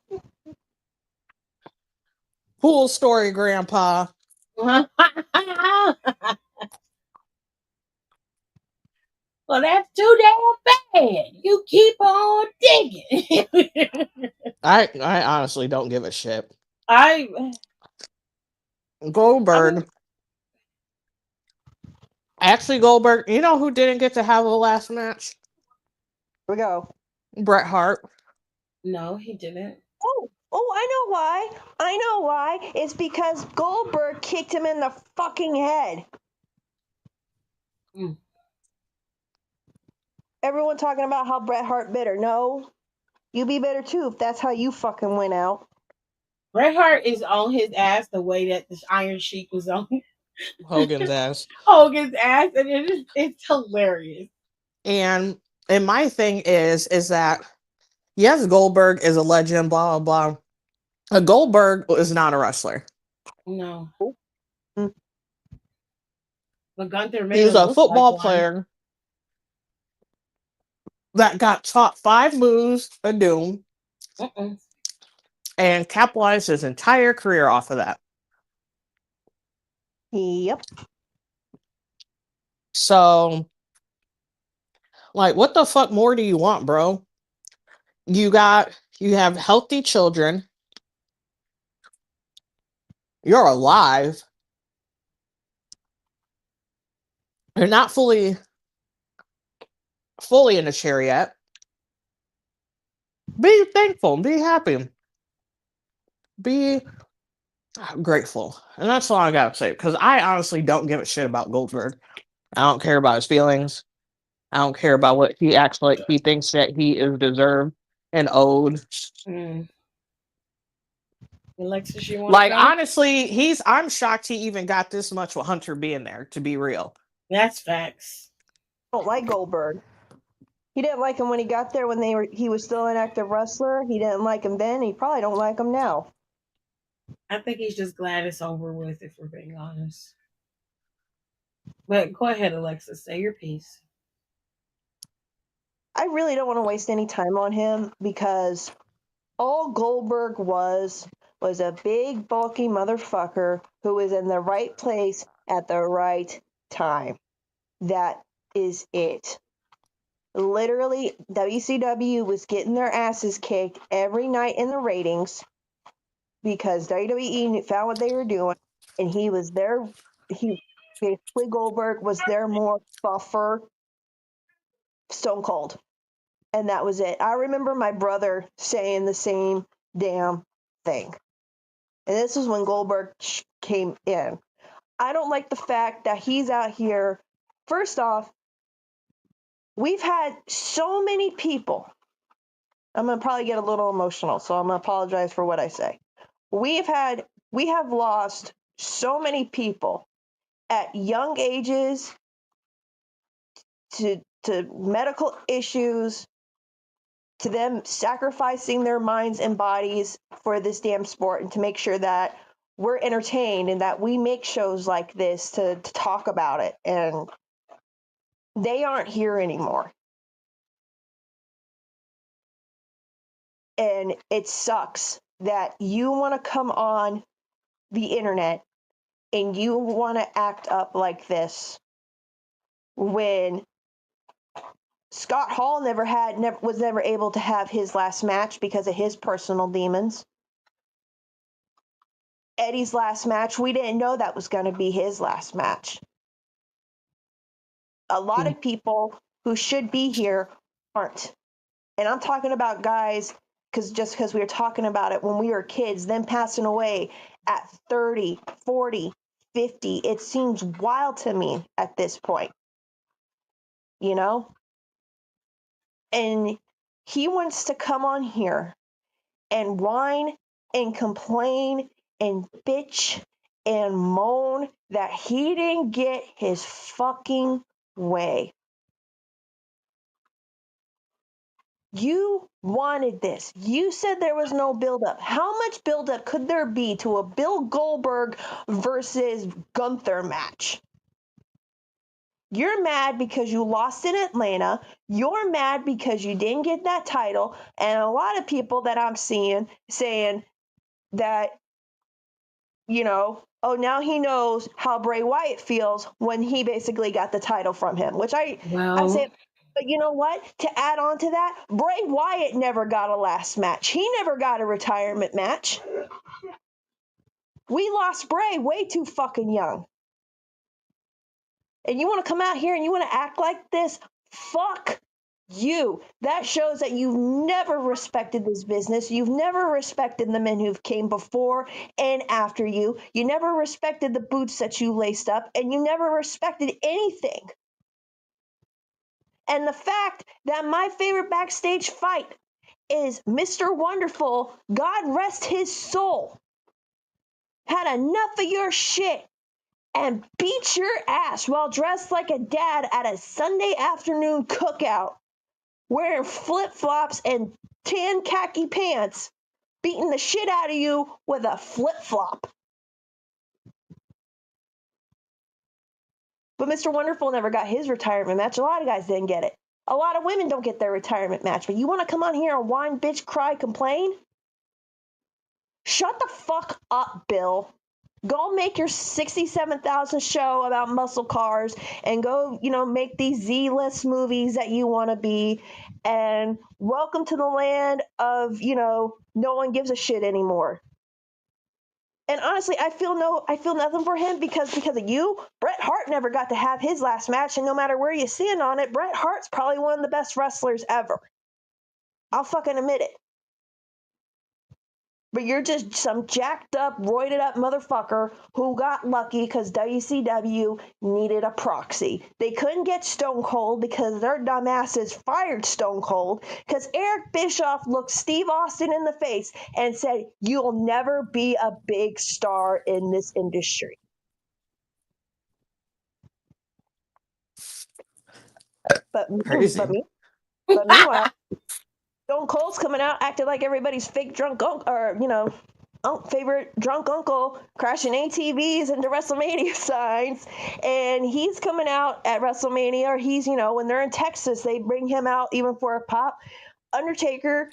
Cool story, Grandpa. Well, that's too damn bad. You keep on digging. I honestly don't give a shit. I Goldberg. Actually, Goldberg, you know who didn't get to have a last match? here we go. Bret Hart. No, he didn't. Oh, I know why. I know why. It's because Goldberg kicked him in the fucking head. Mm. Everyone talking about how Bret Hart bitter. No, you be bitter too if that's how you fucking went out. Bret Hart is on his ass the way that this Iron Sheik was on Hogan's ass. Hogan's ass, and it's hilarious. And my thing is that yes, Goldberg is a legend, blah blah blah. Goldberg is not a wrestler. No. Mm. But Gunther He was Miller a looks football like player that got taught 5 moves of doom and capitalized his entire career off of that. Yep. So, like, what the fuck more do you want, bro? You have healthy children. You're alive. You're not fully in a chair yet. Be thankful. Be happy. Be grateful. And that's all I gotta say. Because I honestly don't give a shit about Goldberg. I don't care about his feelings. I don't care about what he acts like he thinks that he is deserved and owed. Alexis, you want Like, to go? honestly, I'm shocked he even got this much with Hunter being there, to be real. That's facts. I don't like Goldberg. He didn't like him when he got there he was still an active wrestler. He didn't like him then. He probably don't like him now. I think he's just glad it's over with, if we're being honest. But go ahead, Alexis. Say your piece. I really don't want to waste any time on him because all Goldberg was a big, bulky motherfucker who was in the right place at the right time. That is it. Literally, WCW was getting their asses kicked every night in the ratings because WWE found what they were doing, and he was there. He basically Goldberg was their more buffer Stone Cold, and that was it. I remember my brother saying the same damn thing. And this was when Goldberg came in. I don't like the fact that he's out here. First off, we've had so many people. I'm going to probably get a little emotional, so I'm going to apologize for what I say. We have lost so many people at young ages to medical issues, to them sacrificing their minds and bodies for this damn sport, and to make sure that we're entertained and that we make shows like this to talk about it. And they aren't here anymore. And it sucks that you want to come on the internet and you want to act up like this when Scott Hall was never able to have his last match because of his personal demons. Eddie's last match, we didn't know that was going to be his last match. A lot of people who should be here aren't. And I'm talking about guys, because we were talking about it when we were kids, them passing away at 30, 40, 50. It seems wild to me at this point, you know? And he wants to come on here and whine and complain and bitch and moan that he didn't get his fucking way. You wanted this. You said there was no buildup. How much buildup could there be to a Bill Goldberg versus Gunther match? You're mad because you lost in Atlanta. You're mad because you didn't get that title. And a lot of people that I'm seeing saying that, you know, oh, now he knows how Bray Wyatt feels when he basically got the title from him, which I'm saying, but you know what? To add on to that, Bray Wyatt never got a last match. He never got a retirement match. We lost Bray way too fucking young. And you want to come out here and you want to act like this? Fuck you. That shows that you've never respected this business. You've never respected the men who've came before and after you. You never respected the boots that you laced up, and you never respected anything. And the fact that my favorite backstage fight is Mr. Wonderful, God rest his soul, had enough of your shit and beat your ass while dressed like a dad at a Sunday afternoon cookout, wearing flip-flops and tan khaki pants, beating the shit out of you with a flip-flop. But Mr. Wonderful never got his retirement match. A lot of guys didn't get it. A lot of women don't get their retirement match. But you want to come on here and whine, bitch, cry, complain? Shut the fuck up, Bill. Go make your 67,000 show about muscle cars and go, make these Z-list movies that you want to be. And welcome to the land of, no one gives a shit anymore. And honestly, I feel nothing for him because of you. Bret Hart never got to have his last match, and no matter where you stand on it, Bret Hart's probably one of the best wrestlers ever. I'll fucking admit it. But you're just some jacked up, roided up motherfucker who got lucky because WCW needed a proxy. They couldn't get Stone Cold because their dumbasses fired Stone Cold because Eric Bischoff looked Steve Austin in the face and said, "You'll never be a big star in this industry." But Crazy. meanwhile, Stone Cold's coming out acting like everybody's fake drunk uncle, or favorite drunk uncle, crashing ATVs into WrestleMania signs, and he's coming out at WrestleMania, or he's when they're in Texas, they bring him out even for a pop. Undertaker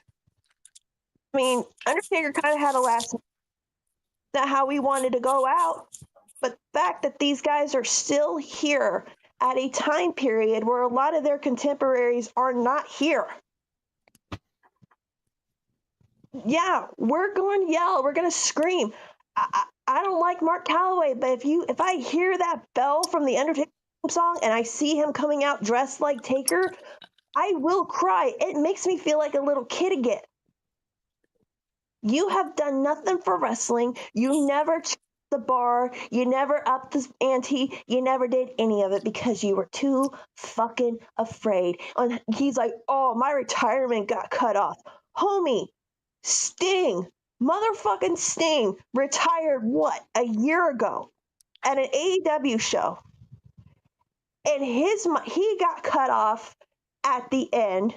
kind of had a last, not how we wanted to go out, but the fact that these guys are still here at a time period where a lot of their contemporaries are not here. Yeah, we're going to yell. We're going to scream. I don't like Mark Calloway, but if I hear that bell from the Undertaker song and I see him coming out dressed like Taker, I will cry. It makes me feel like a little kid again. You have done nothing for wrestling. You never checked the bar. You never upped the ante. You never did any of it because you were too fucking afraid. And he's like, oh, my retirement got cut off. Homie, Sting, motherfucking Sting, retired what, a year ago at an AEW show. And he got cut off at the end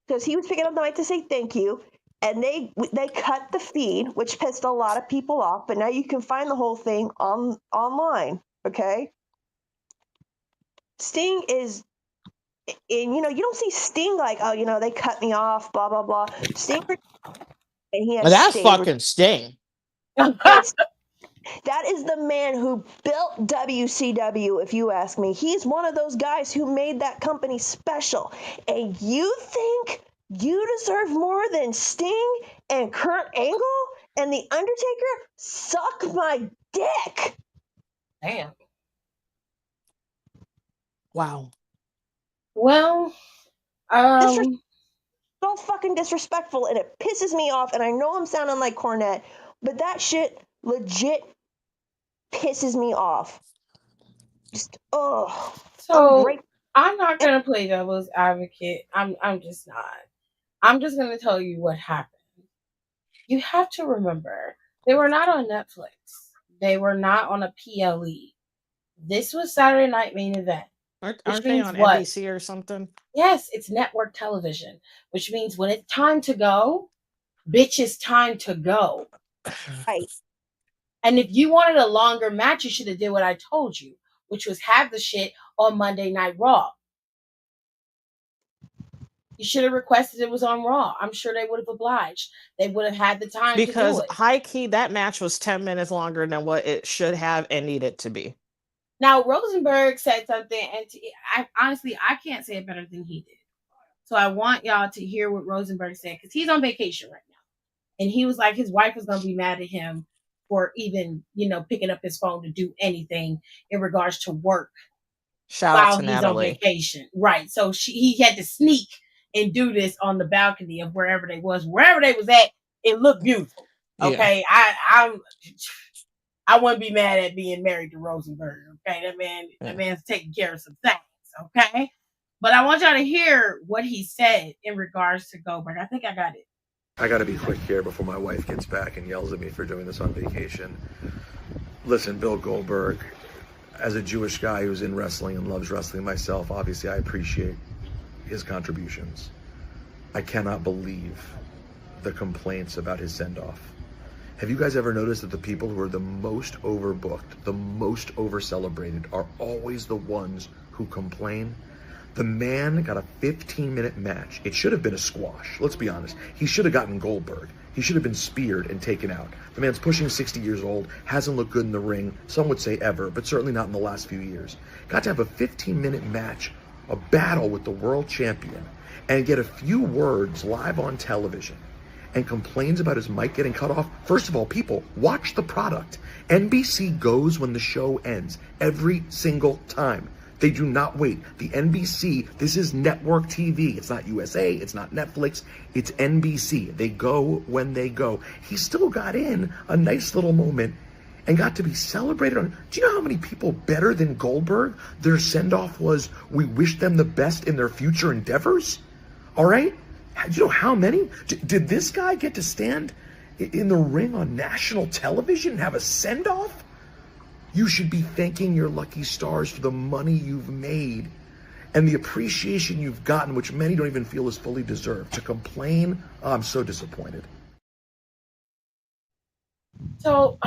because he was picking up the mic to say thank you, and they cut the feed, which pissed a lot of people off. But now you can find the whole thing online. Okay, Sting is, and you don't see Sting like, oh, they cut me off, blah blah blah. Sting, and he has That's fucking Sting. That is the man who built WCW, if you ask me. He's one of those guys who made that company special. And you think you deserve more than Sting and Kurt Angle and The Undertaker? Suck my dick. Damn. Wow. Well, so fucking disrespectful, and it pisses me off. And I know I'm sounding like Cornette, but that shit legit pisses me off. Just so I'm not gonna play devil's advocate. I'm just not. I'm just gonna tell you what happened. You have to remember, they were not on Netflix. They were not on a PLE. This was Saturday Night Main Event. Aren't they on NBC or something? Yes, it's network television, which means when it's time to go, bitch, it's time to go. Right. And if you wanted a longer match, you should have did what I told you, which was have the shit on Monday Night Raw. You should have requested it was on Raw. I'm sure they would have obliged. They would have had the time to do it. Because high key, that match was 10 minutes longer than what it should have and needed to be. Now, Rosenberg said something, and honestly, I can't say it better than he did. So I want y'all to hear what Rosenberg said, because he's on vacation right now. And he was like, his wife was going to be mad at him for even, picking up his phone to do anything in regards to work while he's Natalie. on vacation. Right. So he had to sneak and do this on the balcony of wherever they was at. It looked beautiful. Okay. Yeah. I wouldn't be mad at being married to Rosenberg. Okay. That man's taking care of some things. Okay. But I want y'all to hear what he said in regards to Goldberg. I think I got it. I got to be quick here before my wife gets back and yells at me for doing this on vacation. Listen, Bill Goldberg, as a Jewish guy who's in wrestling and loves wrestling myself, obviously I appreciate his contributions. I cannot believe the complaints about his send-off. Have you guys ever noticed that the people who are the most overbooked, the most over-celebrated, are always the ones who complain? The man got a 15-minute match. It should have been a squash. Let's be honest. He should have gotten Goldberg. He should have been speared and taken out. The man's pushing 60 years old, hasn't looked good in the ring, some would say ever, but certainly not in the last few years. Got to have a 15-minute match, a battle with the world champion, and get a few words live on television, and complains about his mic getting cut off. First of all, people, watch the product. NBC goes when the show ends, every single time. They do not wait. The NBC, this is network TV. It's not USA, it's not Netflix, it's NBC. They go when they go. He still got in a nice little moment and got to be celebrated on. Do you know how many people better than Goldberg, their send-off was, we wish them the best in their future endeavors? All right? Do you know how many? Did this guy get to stand in the ring on national television and have a send-off? You should be thanking your lucky stars for the money you've made and the appreciation you've gotten, which many don't even feel is fully deserved. To complain, I'm so disappointed. So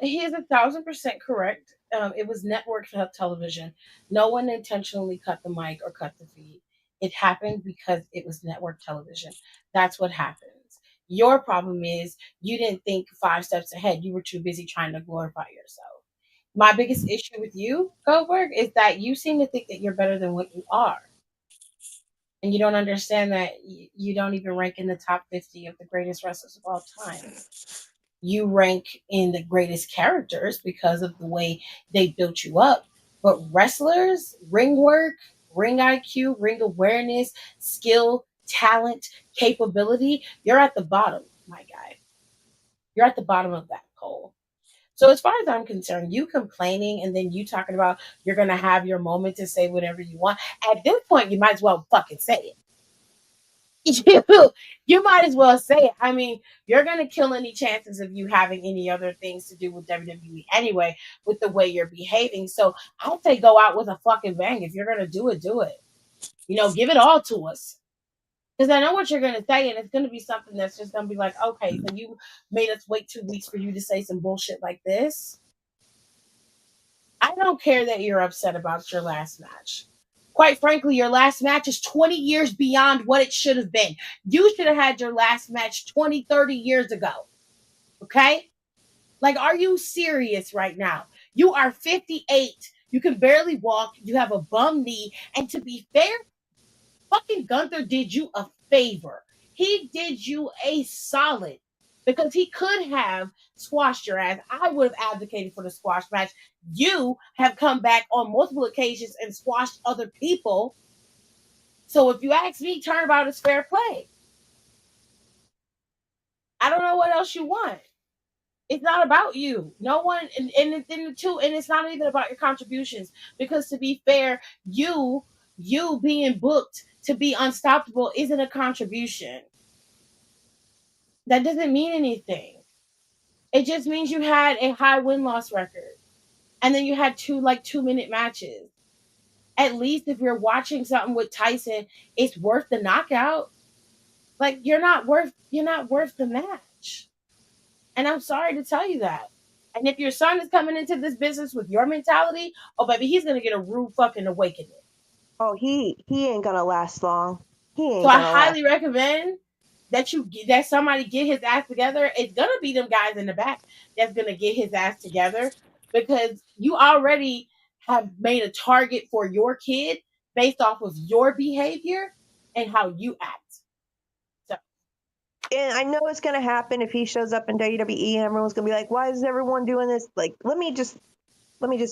he is 1,000% correct. It was network television. No one intentionally cut the mic or cut the feed. It happened because it was network television. That's what happens. Your problem is you didn't think 5 steps ahead. You were too busy trying to glorify yourself. My biggest issue with you, Goldberg, is that you seem to think that you're better than what you are. And you don't understand that you don't even rank in the top 50 of the greatest wrestlers of all time. You rank in the greatest characters because of the way they built you up. But wrestlers, ring work, ring IQ, ring awareness, skill, talent, capability, you're at the bottom, my guy. You're at the bottom of that pole. So as far as I'm concerned, you complaining and then you talking about you're gonna have your moment to say whatever you want. At this point, you might as well fucking say it. You might as well say it. I mean, you're gonna kill any chances of you having any other things to do with WWE anyway, with the way you're behaving. So I'd say go out with a fucking bang. If you're gonna do it, do it. Give it all to us. Because I know what you're gonna say, and it's gonna be something that's just gonna be like, okay, so you made us wait 2 weeks for you to say some bullshit like this. I don't care that you're upset about your last match. Quite frankly, your last match is 20 years beyond what it should have been. You should have had your last match 20, 30 years ago. Okay? Like, are you serious right now? You are 58. You can barely walk. You have a bum knee. And to be fair, fucking Gunther did you a favor. He did you a solid because he could have squashed your ass. I would have advocated for the squash match. You have come back on multiple occasions and squashed other people. So if you ask me, turnabout is fair play. I don't know what else you want. It's not about you. No one, and it's not even about your contributions. Because to be fair, you being booked to be unstoppable isn't a contribution. That doesn't mean anything. It just means you had a high win-loss record. And then you had 2 minute matches. At least if you're watching something with Tyson, it's worth the knockout. Like you're not worth the match. And I'm sorry to tell you that. And if your son is coming into this business with your mentality, oh baby, he's gonna get a rude fucking awakening. Oh, he ain't gonna last long. He ain't So I gonna highly last. recommend that somebody get his ass together. It's gonna be them guys in the back that's gonna get his ass together because you already have made a target for your kid based off of your behavior and how you act. So And I know it's gonna happen if he shows up in WWE and everyone's gonna be like, why is everyone doing this? Like, let me just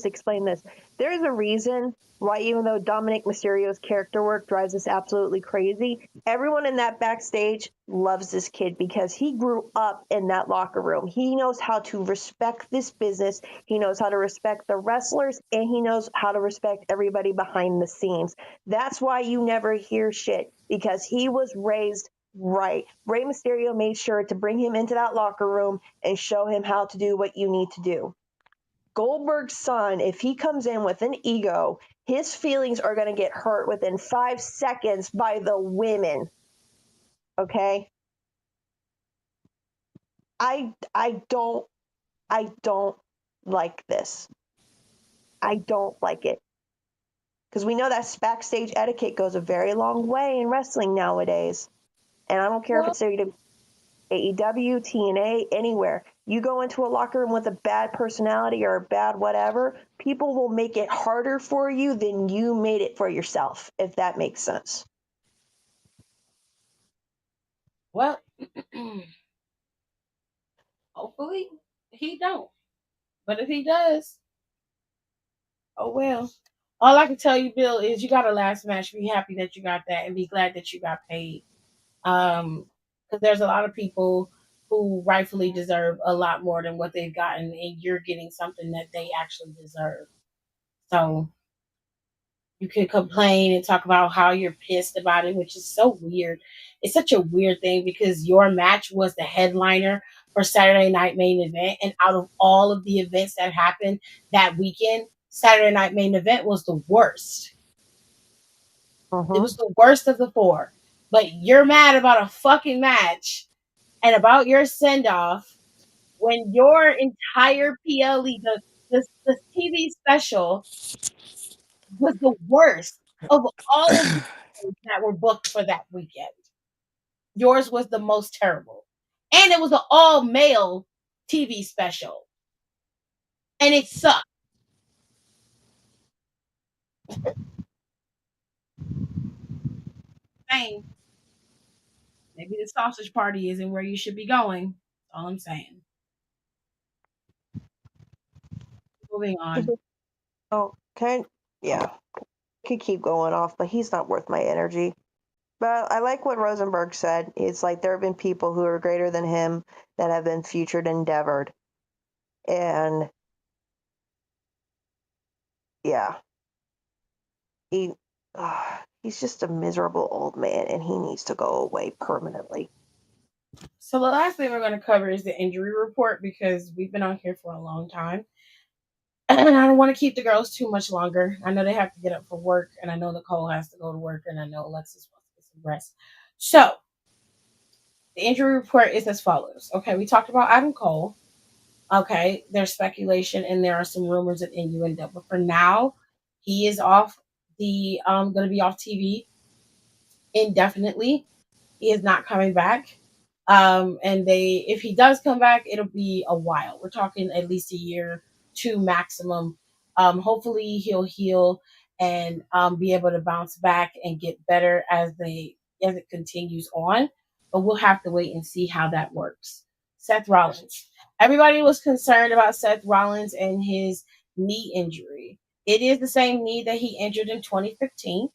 explain this. There is a reason why, even though Dominic Mysterio's character work drives us absolutely crazy, everyone in that backstage loves this kid because he grew up in that locker room. He knows how to respect this business. He knows how to respect the wrestlers, and he knows how to respect everybody behind the scenes. That's why you never hear shit, because he was raised right. Rey Mysterio made sure to bring him into that locker room and show him how to do what you need to do. Goldberg's son, if he comes in with an ego, his feelings are going to get hurt within 5 seconds by the women. Okay? I don't like this. I don't like it. Because we know that backstage etiquette goes a very long way in wrestling nowadays. And I don't care if it's AEW, TNA, anywhere. You go into a locker room with a bad personality or a bad whatever, people will make it harder for you than you made it for yourself, if that makes sense. well, hopefully he don't. But if he does, oh well. All I can tell you, Bill, is you got a last match. Be happy that you got that and be glad that you got paid. Because there's a lot of people who rightfully deserve a lot more than what they've gotten, and you're getting something that they actually deserve. So you can complain and talk about how you're pissed about it, which is so weird. It's such a weird thing because your match was the headliner for Saturday Night Main Event, and out of all of the events that happened that weekend, Saturday Night Main Event was the worst. It was the worst of the four. But you're mad about a fucking match and about your send off when your entire PLE, the TV special, was the worst of all of the shows that were booked for that weekend. Yours was the most terrible. And it was an all male TV special. And it sucked. Saying maybe the sausage party isn't where you should be going. That's all I'm saying. Moving on. Oh, yeah. could keep going off, but he's not worth my energy. But I like what Rosenberg said. It's like there have been people who are greater than him that have been featured endeavored. And yeah, he he's just a miserable old man and he needs to go away permanently. So the last thing we're going to cover is the injury report because we've been on here for a long time. And I don't want to keep the girls too much longer. I know they have to get up for work, and I know Nicole has to go to work, and I know Alexis wants to get some rest. So the injury report is as follows. Okay, we talked about Adam Cole. Okay, there's speculation and there are some rumors of innuendo, but for now, he is off the going to be off TV indefinitely. He is not coming back. And if he does come back, it'll be a while. We're talking at least a year, two maximum. Hopefully he'll heal and be able to bounce back and get better as it continues on. But we'll have to wait and see how that works. Seth Rollins. Everybody was concerned about Seth Rollins and his knee injury. It is the same knee that he injured in 2015.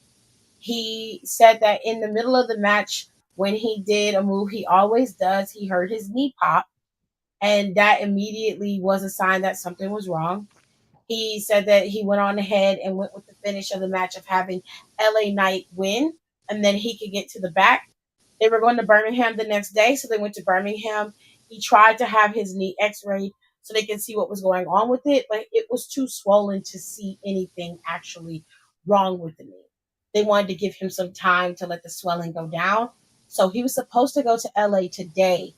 He said that in the middle of the match, when he did a move he always does, he heard his knee pop, and that immediately was a sign that something was wrong. He said that he went on ahead and went with the finish of the match of having LA Knight win, and then he could get to the back. They were going to Birmingham the next day, so they went to Birmingham. He tried to have his knee x-rayed so they could see what was going on with it, but it was too swollen to see anything actually wrong with the knee. They wanted to give him some time to let the swelling go down. So he was supposed to go to LA today.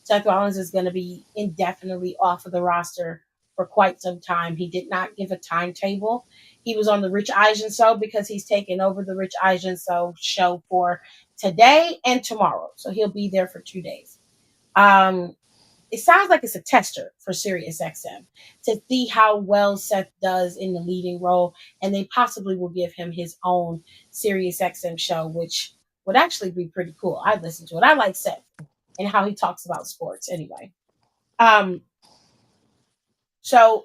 Seth Rollins is going to be indefinitely off of the roster for quite some time. He did not give a timetable. He was on the Rich Eisen show because he's taking over the Rich Eisen show for today and tomorrow. So he'll be there for 2 days. It sounds like it's a tester for SiriusXM to see how well Seth does in the leading role, and they possibly will give him his own SiriusXM show, which would actually be pretty cool. I'd listen to it. I like Seth and how he talks about sports anyway. So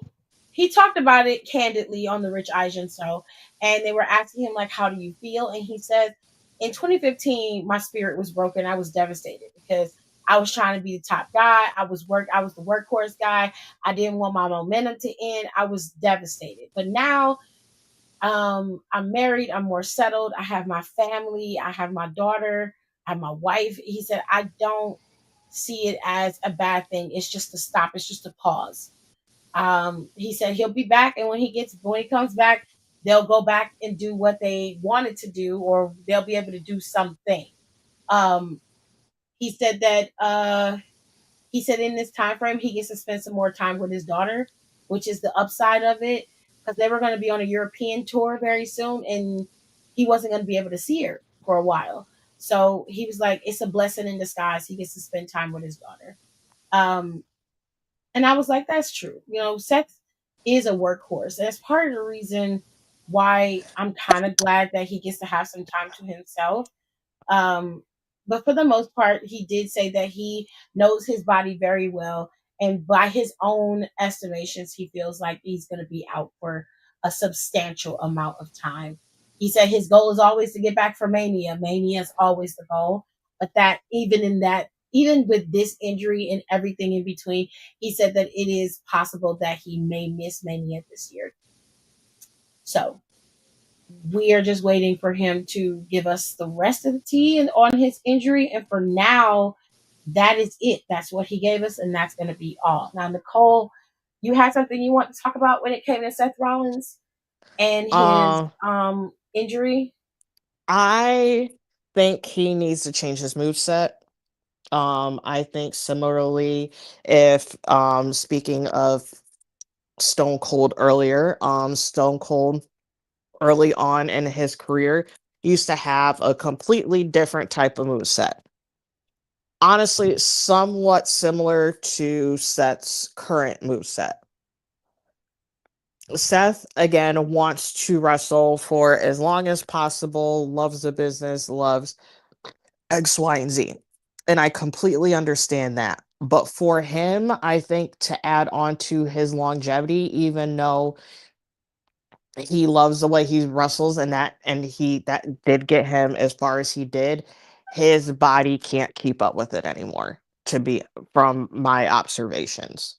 he talked about it candidly on the Rich Eisen show, and they were asking him, like, how do you feel? And he said, in 2015, my spirit was broken. I was devastated because I was trying to be the top guy. I was the workhorse guy. I didn't want my momentum to end. I was devastated. But now I'm married. I'm more settled. I have my family. I have my daughter. I have my wife. He said, I don't see it as a bad thing. It's just a stop. It's just a pause. He said he'll be back, and when he comes back, they'll go back and do what they wanted to do, or they'll be able to do something. Um, he said that he said in this time frame he gets to spend some more time with his daughter, which is the upside of it, because they were going to be on a European tour very soon, and he wasn't going to be able to see her for a while. So he was like, it's a blessing in disguise. He gets to spend time with his daughter. And I was like, that's true. Seth is a workhorse. That's part of the reason why I'm kind of glad that he gets to have some time to himself. But for the most part, he did say that he knows his body very well. And by his own estimations, he feels like he's going to be out for a substantial amount of time. He said his goal is always to get back for Mania. Mania is always the goal. But even with this injury and everything in between, he said that it is possible that he may miss Mania this year. So we are just waiting for him to give us the rest of the tea on his injury. And for now, that is it. That's what he gave us, and that's going to be all. Now, Nicole, you had something you want to talk about when it came to Seth Rollins and his injury? I think he needs to change his moveset. I think similarly, if speaking of Stone Cold earlier, Stone Cold early on in his career used to have a completely different type of moveset. Honestly, somewhat similar to Seth's current moveset. Seth, again, wants to wrestle for as long as possible, loves the business, loves X, Y, and Z. And I completely understand that. But for him, I think to add on to his longevity, even though he loves the way he wrestles, and that did get him as far as he did. His body can't keep up with it anymore, to be from my observations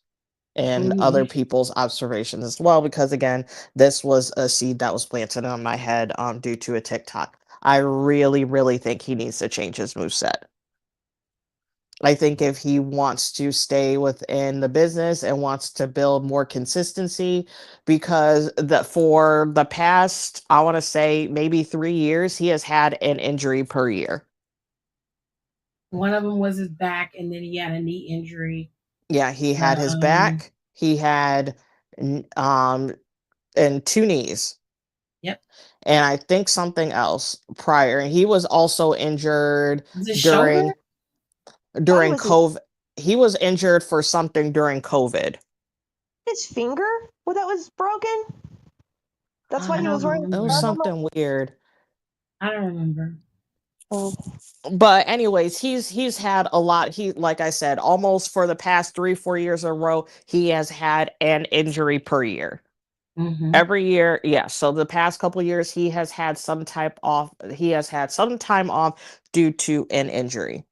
and other Mhm. people's observations as well, because again, this was a seed that was planted on my head due to a TikTok. I really, really think he needs to change his moveset. I think if he wants to stay within the business and wants to build more consistency, because for the past, I want to say maybe 3 years, he has had an injury per year. One of them was his back, and then he had a knee injury. Yeah, he had his Um, back, he had and two knees. Yep. And I think something else prior. He was also injured Was his shoulder? during Thought it during was COVID. He was injured for something during COVID. his finger. Well, that was broken. That's why I he don't was wearing It the was remember. gargle. something weird. I don't remember. Oh, But anyways, he's had a lot. He, like I said, almost for the past 3-4 years in a row, he has had an injury per year. Mm-hmm. Every year, yeah. So the past couple of years, he has had some type off. He has had some time off due to an injury,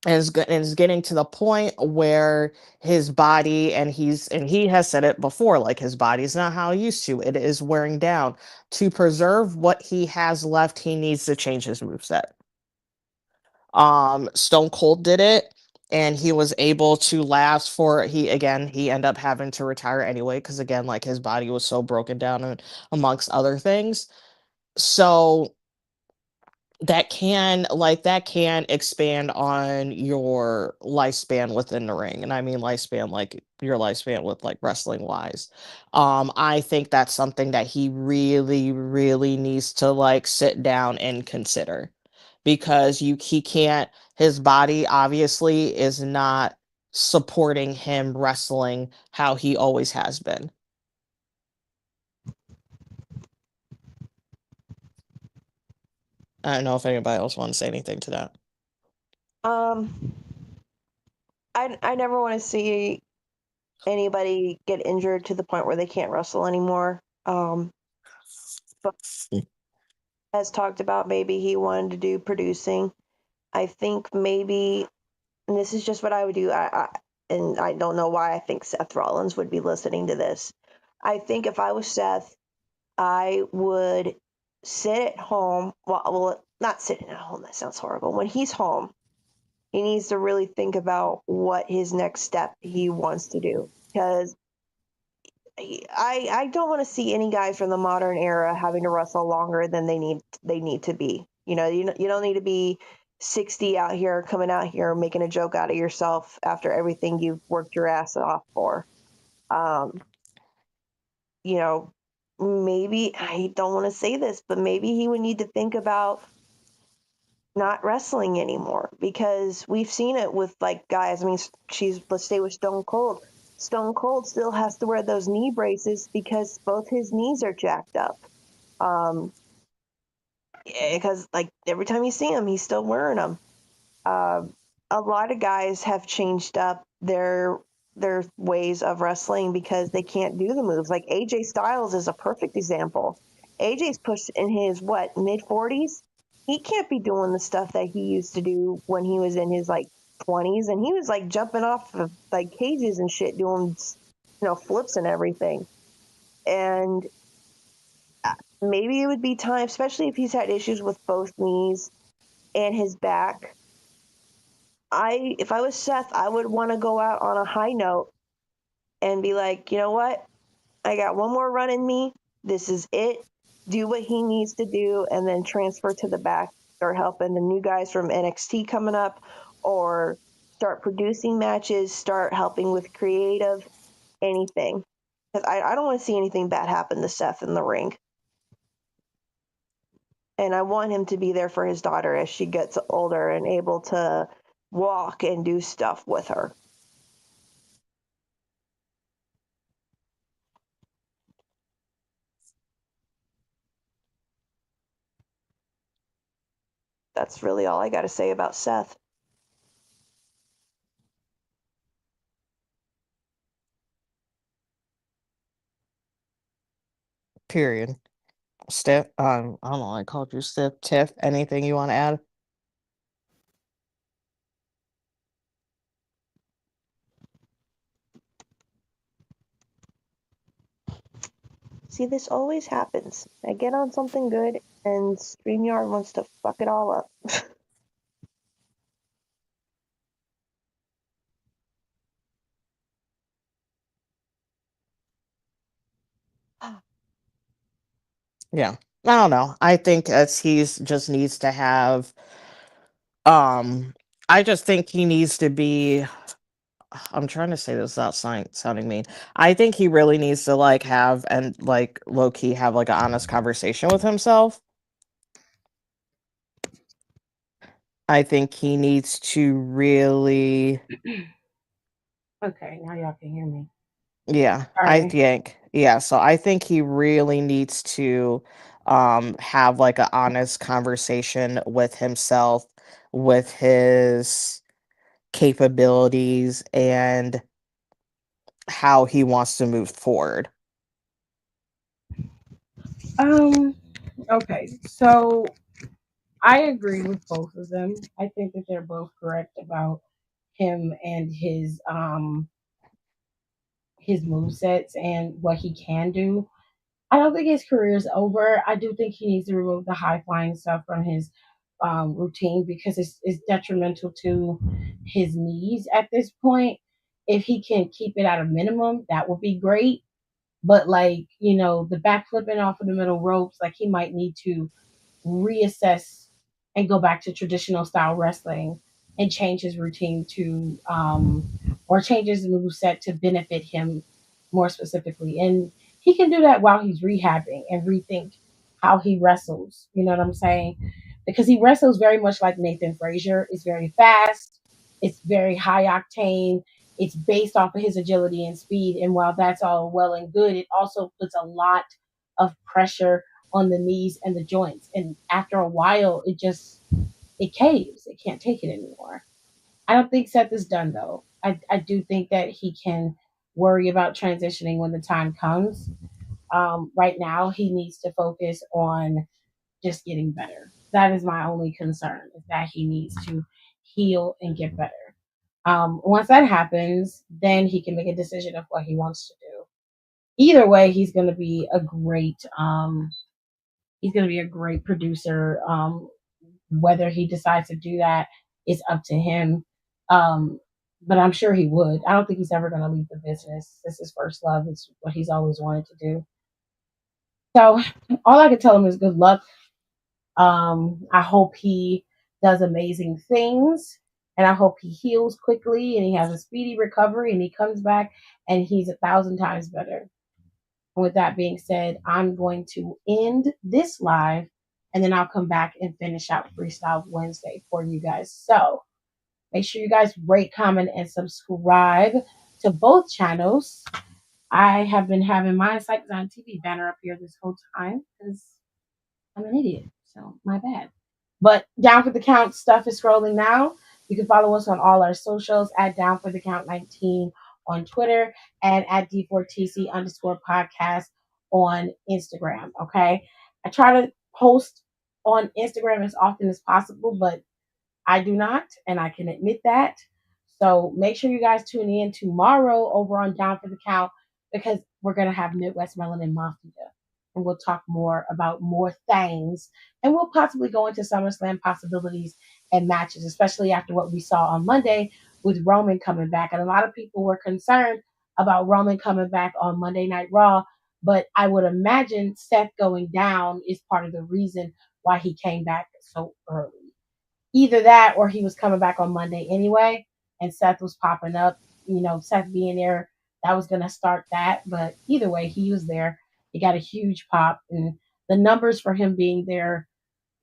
and it's getting to the point where his body, and he has said it before, like his body's not how it used to. It is wearing down. To preserve what he has left, he needs to change his moveset. Stone Cold did it, and he was able to last for he ended up having to retire anyway, because again, like his body was so broken down, and amongst other things. So that can expand on your lifespan within the ring, and I mean lifespan, like your lifespan with like wrestling wise. I think that's something that he really, really needs to like sit down and consider, because he can't, his body obviously is not supporting him wrestling how he always has been. I don't know if anybody else wants to say anything to that. um, I never want to see anybody get injured to the point where they can't wrestle anymore. But as talked about, maybe he wanted to do producing. I think maybe, and this is just what I would do. And I don't know why I think Seth Rollins would be listening to this. I think if I was Seth, I would sit at home. Well, not sitting at home. That sounds horrible. When he's home, he needs to really think about what his next step he wants to do, because I don't want to see any guys from the modern era having to wrestle longer than they need to be. You don't need to be 60 out here, coming out here making a joke out of yourself after everything you've worked your ass off for. Um, you know, maybe, I don't want to say this, but maybe he would need to think about not wrestling anymore, because we've seen it with like guys. I mean, let's stay with Stone Cold. Stone Cold still has to wear those knee braces because both his knees are jacked up. Um, because like every time you see him, he's still wearing them. Uh, a lot of guys have changed up their ways of wrestling because they can't do the moves. Like AJ Styles is a perfect example. AJ's pushed in his mid 40s. He can't be doing the stuff that he used to do when he was in his like 20s, and he was like jumping off of like cages and shit, doing flips and everything. And maybe it would be time, especially if he's had issues with both knees and his back. If I was Seth, I would want to go out on a high note and be like, you know what? I got one more run in me. This is it. Do what he needs to do, and then transfer to the back. Start helping the new guys from NXT coming up, or start producing matches, start helping with creative, anything. Because I don't want to see anything bad happen to Seth in the ring. And I want him to be there for his daughter as she gets older and able to walk and do stuff with her. That's really all I got to say about Seth. Period. Steph, I don't know. I called you Steph. Tiff. Anything you want to add? See, this always happens. I get on something good, and StreamYard wants to fuck it all up. Yeah. I don't know. I think as he's just needs to have um I just think he needs to be I'm trying to say this without sounding mean. I think he really needs to like have and like low key have like an honest conversation with himself. I think he needs to really Okay, now y'all can hear me. yeah, I Sorry. think yeah, so I think he really needs to have like an honest conversation with himself, with his capabilities and how he wants to move forward. Um. Okay. So I agree with both of them. I think that they're both correct about him and his move sets and what he can do. I don't think his career is over. I do think he needs to remove the high flying stuff from his routine because it's detrimental to his knees at this point. If he can keep it at a minimum, that would be great. But like, the back flipping off of the middle ropes, like he might need to reassess and go back to traditional style wrestling and change his routine to or change his move set to benefit him more specifically. And he can do that while he's rehabbing and rethink how he wrestles. You know what I'm saying? Because he wrestles very much like Nathan Frazier. It's very fast, it's very high octane, it's based off of his agility and speed. And while that's all well and good, it also puts a lot of pressure on the knees and the joints. And after a while, it caves. It can't take it anymore. I don't think Seth is done though. I do think that he can worry about transitioning when the time comes. Right now, he needs to focus on just getting better. That is my only concern, is that he needs to heal and get better. Once that happens, then he can make a decision of what he wants to do. Either way, he's going to be a great producer. Whether he decides to do that is up to him. Um, but I'm sure he would. I don't think he's ever going to leave the business. This is his first love. It's what he's always wanted to do. So all I can tell him is good luck. I hope he does amazing things, and I hope he heals quickly and he has a speedy recovery and he comes back and he's 1,000 times better. With that being said, I'm going to end this live and then I'll come back and finish out Freestyle Wednesday for you guys. So make sure you guys rate, comment, and subscribe to both channels. I have been having my Psychdesigntvtoo banner up here this whole time because I'm an idiot. So my bad. But Down for the Count stuff is scrolling now. You can follow us on all our socials at Down for the Count 19 on Twitter and at D4TC underscore podcast on Instagram. Okay. I try to post on Instagram as often as possible, but I do not, and I can admit that. So make sure you guys tune in tomorrow over on Down for the Count because we're going to have Midwest Melanin Mafia. And we'll talk more about more things. And we'll possibly go into SummerSlam possibilities and matches, especially after what we saw on Monday with Roman coming back. And a lot of people were concerned about Roman coming back on Monday Night Raw. But I would imagine Seth going down is part of the reason why he came back so early. Either that or he was coming back on Monday anyway, and Seth was popping up. Seth being there, that was going to start that. But either way, he was there. He got a huge pop, and the numbers for him being there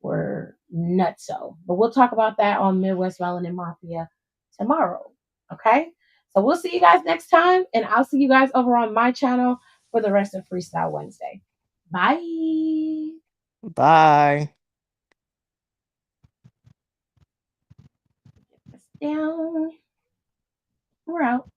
were nutso. But we'll talk about that on Midwest Melanin Mafia tomorrow. Okay? So we'll see you guys next time, and I'll see you guys over on my channel for the rest of Freestyle Wednesday. Bye. Bye. Get this down. We're out.